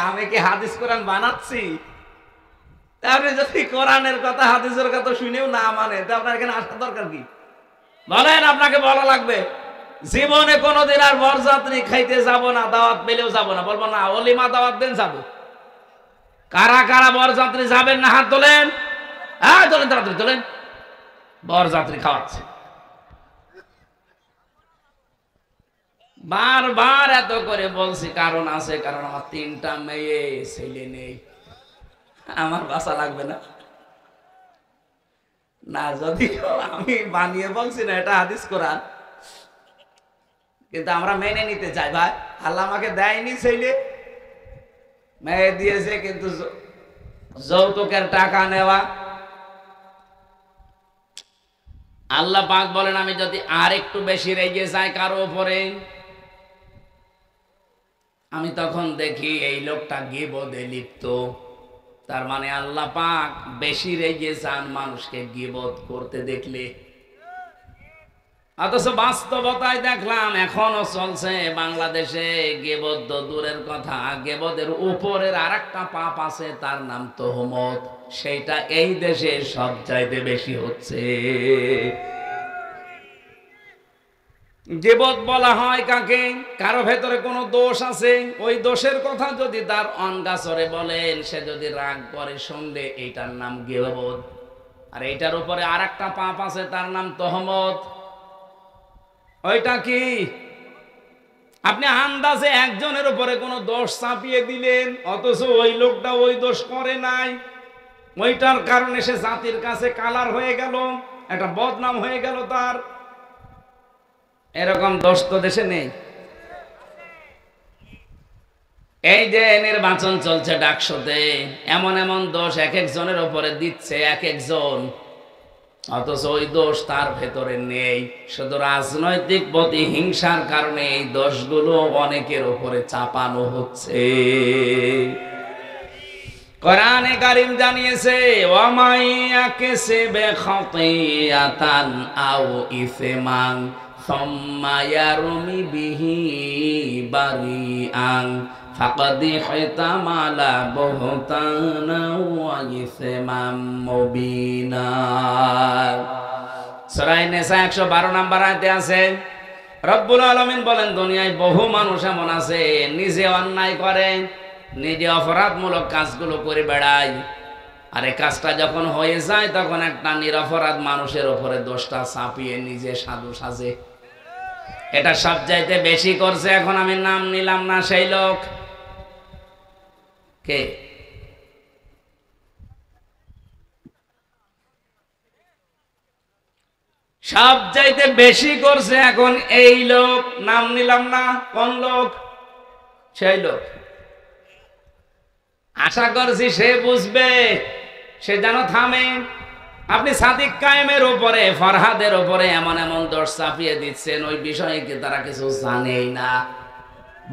আমি কি হাদিস কোরআন বানাচ্ছি? আপনি যদি কোরআনের কথা হাদিসের কথা শুনেও না মানে, তো আপনার এখানে আসার দরকার কি? বলেন, আপনাকে বলা লাগবে জীবনে কোনোদিন আর বরযাত্রী খাইতে যাব না, দাওয়াত পেলেও যাব না। বলবো না, অলিমা দাওয়াত দেন যাব। কারা কারা বরযাত্রী যাবেন না হাত তোলেন। হ্যাঁ তোলেন, তাড়াতাড়ি তোলেন। বরযাত্রী খাওয়াচ্ছে। বারবার এত করে বলছি, কারণ আছে, কারণ আমার 3টা মেয়ে, ছেলে নেই, আমার বাসা লাগবে না। না, যদিও আমি বানিয়ে বলছি না, এটা হাদিস কোরআন, কিন্তু আমরা মেনে নিতে চাই। ভাই, আল্লাহ আমাকে দেয়নি ছেলে, মেয়ে দিয়েছে, কিন্তু যৌতুকের টাকা নেওয়া। আল্লাহ পাক বলেন, আমি যদি আর একটু বেশি রেগে যাই কারো উপরে, আমি তখন দেখি এই লোকটা গীবতে লিপ্ত। তার মানে আল্লাহ পাক বেশি রেগে যান মানুষকে গীবত করতে দেখলে। অথচ বাস্তবতায় দেখলাম এখনো চলছে বাংলাদেশে গীবত। তো দূরের কথা, গীবতের উপরের আরেকটা পাপ আছে, তার নাম তোহমত। সেইটা এই দেশে সবচাইতে বেশি হচ্ছে। গীবত বলা হয় কাকে? কারো ভেতরে কোনো দোষ আছে, ওই দোষের কথা যদি তার অঙ্গাচরে বলেন, সে যদি রাগ করে শুনলে, এইটার নাম গীবত। আর এইটার উপরে আরেকটা পাপ আছে, তার নাম তোহমত। ওইটা কি? আপনি আন্দাজে একজনের উপরে কোনো দোষ চাপিয়ে দিলেন, অথচ ওই লোকটা ওই দোষ করে নাই। ওইটার কারণে সে জাতির কাছে কালার হয়ে গেল, একটা বদনাম হয়ে গেল তার। এরকম দোষ তো দেশে নেই। এই যে নির্বাচন চলছে ডাকসুতে, এমন এমন দোষ এক একজনের উপরে দিচ্ছে এক একজন, অথচ ওই দোষ তার ভেতরে নেই। শুধু রাজনৈতিক প্রতিহিংসার কারণে এই দোষগুলো অনেকের উপরে চাপানো হচ্ছে। কোরআনে কারীম জানিয়েছে, ওয়ামাইয়া কাসাবা খাতিয়াতান আও ইসমান সুম্মা ইয়ারমি বিহি বারিআন ফাকাদ ইহতামালা বুহতানা ওয়া ইসমান মুবিনা। সূরা নিসা 112 নম্বর আয়াতে আছে, রব্বুল আলামিন বলেন, দুনিয়ায় বহু মানুষ এমন আছে নিজে অন্যায় করে, নিজে অপরাধমূলক কাজগুলো করে বেড়ায়, আর এই কাজটা যখন হয়ে যায় তখন একটা নিরপরাধ মানুষের উপরে দোষটা চাপিয়ে নিজে সাধু সাজে। এটা সবচাইতে বেশি করছে, এখন আমি নাম নিলাম না, সেই লোক কে? সবচাইতে বেশি করছে এখন এই লোক, নাম নিলাম না কোন লোক, সেই লোক। আশা করছি সে বুঝবে, সে যেন থামে। আপনি সাদিক কায়েমের উপরে, ফরহাদের উপরে এমন এমন দোষ চাপিয়ে দিচ্ছেন, ওই বিষয়ে কি তারা কিছু জানেই না?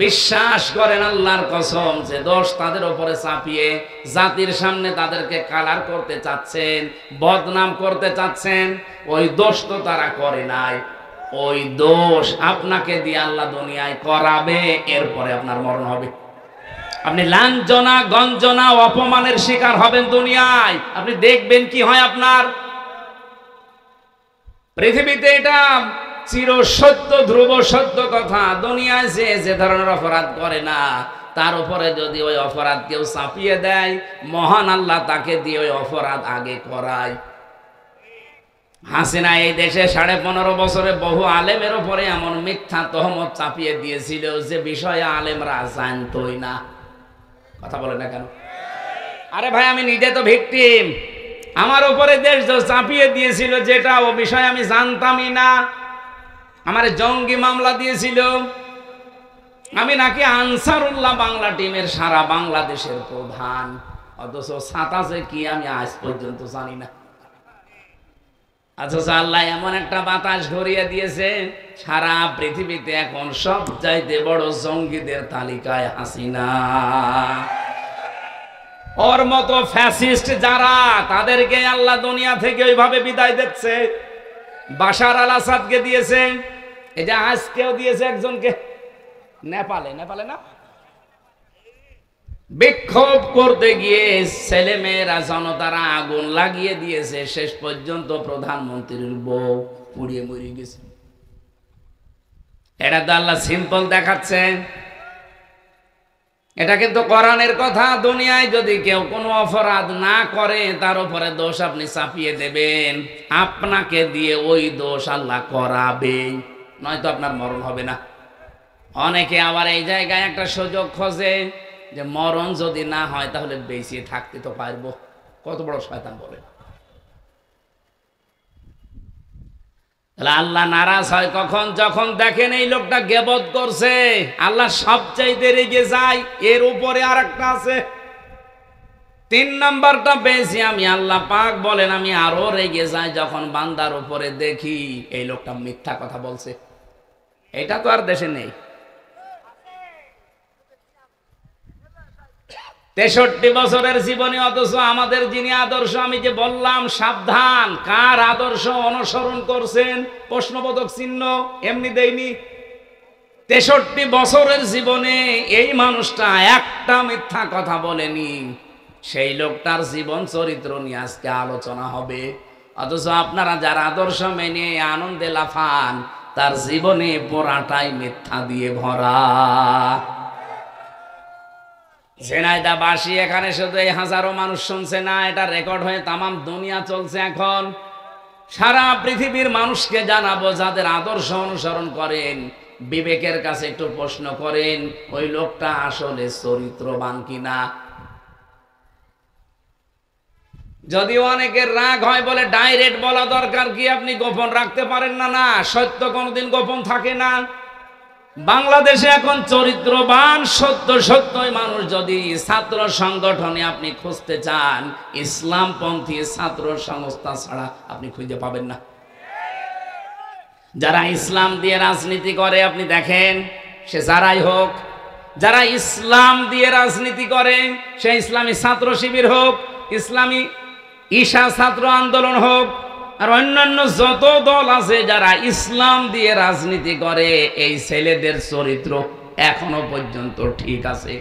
বিশ্বাস করেন আল্লাহর কসম, যে দোষ তাদের উপরে চাপিয়ে জাতির সামনে তাদেরকে কালার করতে চাচ্ছেন, বদনাম করতে চাচ্ছেন, ওই দোষ তো তারা করে নাই। ওই দোষ আপনাকে দিয়ে আল্লাহ দুনিয়ায় করাবে, এরপরে আপনার মরণ হবে। আপনি লাঞ্ছনা গঞ্জনা অপমানের শিকার হবেন দুনিয়ায়, আপনি দেখবেন কি হয় আপনার। পৃথিবীতে এটা চির সত্য, ধ্রুব সত্য কথা, দুনিয়ায় যে ধরনের অপরাধ করে না, তার উপরে যদি ওই অপরাধ কেউ চাপিয়ে দেয়, মহান আল্লাহ তাকে দিয়ে ওই অপরাধ আগে করায়। হাসিনা এই দেশে 15.5 বছরে বহু আলেমের উপরে এমন মিথ্যা তহমত চাপিয়ে দিয়েছিল, যে বিষয়ে আলেমরা জানতই না। কথা বলে না কেন? আরে ভাই, আমি নিজে তো ভিকটিম। আমার উপরে দেশ চাপিয়ে দিয়েছিল যেটা, ও বিষয়ে আমি জানতামই না। আমার জঙ্গি মামলা দিয়েছিল, আমি নাকি আনসারুল্লাহ বাংলা টিমের সারা বাংলাদেশের প্রধান, অথচ ছাতা যে কি আমি আজ পর্যন্ত জানি না। অথচ আল্লাহ এমন একটা বাতাস ঘুরিয়ে দিয়েছে, সারা পৃথিবীতে এখন সব চাইতে বড় জঙ্গিদের তালিকায় হাসিনা। ওর মতো ফ্যাসিস্ট যারা, তাদেরকে আল্লাহ দুনিয়া থেকে ওইভাবে বিদায় দিচ্ছে। বাশার আল আসাদকে দিয়েছে, এই যে আজকেও দিয়েছে একজনকে নেপালে না, বিক্ষোভ করতে গিয়ে ছেলেমেয়েরা জনতারা আগুন লাগিয়ে দিয়েছে, শেষ পর্যন্ত প্রধানমন্ত্রীর বউ পুড়িয়ে মরে গেছে। এটা তো আল্লাহ সিম্পল দেখাচ্ছেন, এটা কিন্তু কোরআনের কথা। দুনিয়ায় যদি কেউ কোনো অপরাধ না করে তার উপরে দোষ আপনি চাপিয়ে দেবেন, আপনাকে দিয়ে ওই দোষ আল্লাহ করাবে, নয়তো আপনার মরণ হবে না। অনেকে আবার এই জায়গায় একটা সুযোগ খোঁজে যে মরণ যদি না হয় তাহলে বেঁচে থাকতে তো পারবো। কত বড় শয়তান বলে। তাহলে আল্লাহ নারাজ হয় কখন? যখন দেখেন এই লোকটা গীবত করছে। আল্লাহ সবচাইতে রেগে যায়, এর উপরে আর একটা আছে। 3 নাম্বারটা পেয়েছি আমি। আল্লাহ পাক বলেন আমি আরো রেগে যাই যখন বান্দার উপরে দেখি এই লোকটা মিথ্যা কথা বলছে। এটা তো আর দেশে নেই। 63 বছরের জীবনে, অথচ আমাদের যিনি আদর্শ, আমি যে বললাম সাবধান, কার আদর্শ অনুসরণ করছেন প্রশ্নবোধক চিহ্ন এমনি দেয়নি। 63 বছরের জীবনে এই মানুষটা একটা মিথ্যা কথা বলেনি। সেই লোকটার জীবন চরিত্র নিয়ে আজকে আলোচনা হবে। অথচ আপনারা যারা আদর্শ মেনে আনন্দে লাফান, তার জীবনে পুরাটাই মিথ্যা দিয়ে ভরা। ঝিনাইদহবাসী এখানে শুধু এই হাজারো মানুষ শুনছে না, এটা রেকর্ড হয়ে তামাম দুনিয়া চলছে। এখন সারা পৃথিবীর মানুষকে জানাবো, যাদের আদর্শ অনুসরণ করেন, বিবেকের কাছে একটু প্রশ্ন করেন ওই লোকটা আসলে চরিত্রবান কিনা। যদিও অনেকের রাগ হয় বলে ডাইরেক্ট বলা দরকার কি, আপনি গোপন রাখতে পারেন না। না, সত্য কোনোদিন গোপন থাকে না। বাংলাদেশে এখন চরিত্রবান সত্যই মানুষ যদি ছাত্র সংগঠনে আপনি খুঁজতে চান, ইসলামপন্থী ছাত্র সংস্থা ছাড়া আপনি খুঁজে পাবেন না। যারা ইসলাম দিয়ে রাজনীতি করে আপনি দেখেন, সে যারাই হোক, যারা ইসলাম দিয়ে রাজনীতি করে, সে ইসলামী ছাত্র শিবির হোক, ইসলামী ঈশা ছাত্র আন্দোলন হোক, আর অন্যান্য যত দল আছে, যারা ইসলাম দিয়ে রাজনীতি করে, এই ছেলেদের চরিত্র এখনো পর্যন্ত ঠিক আছে।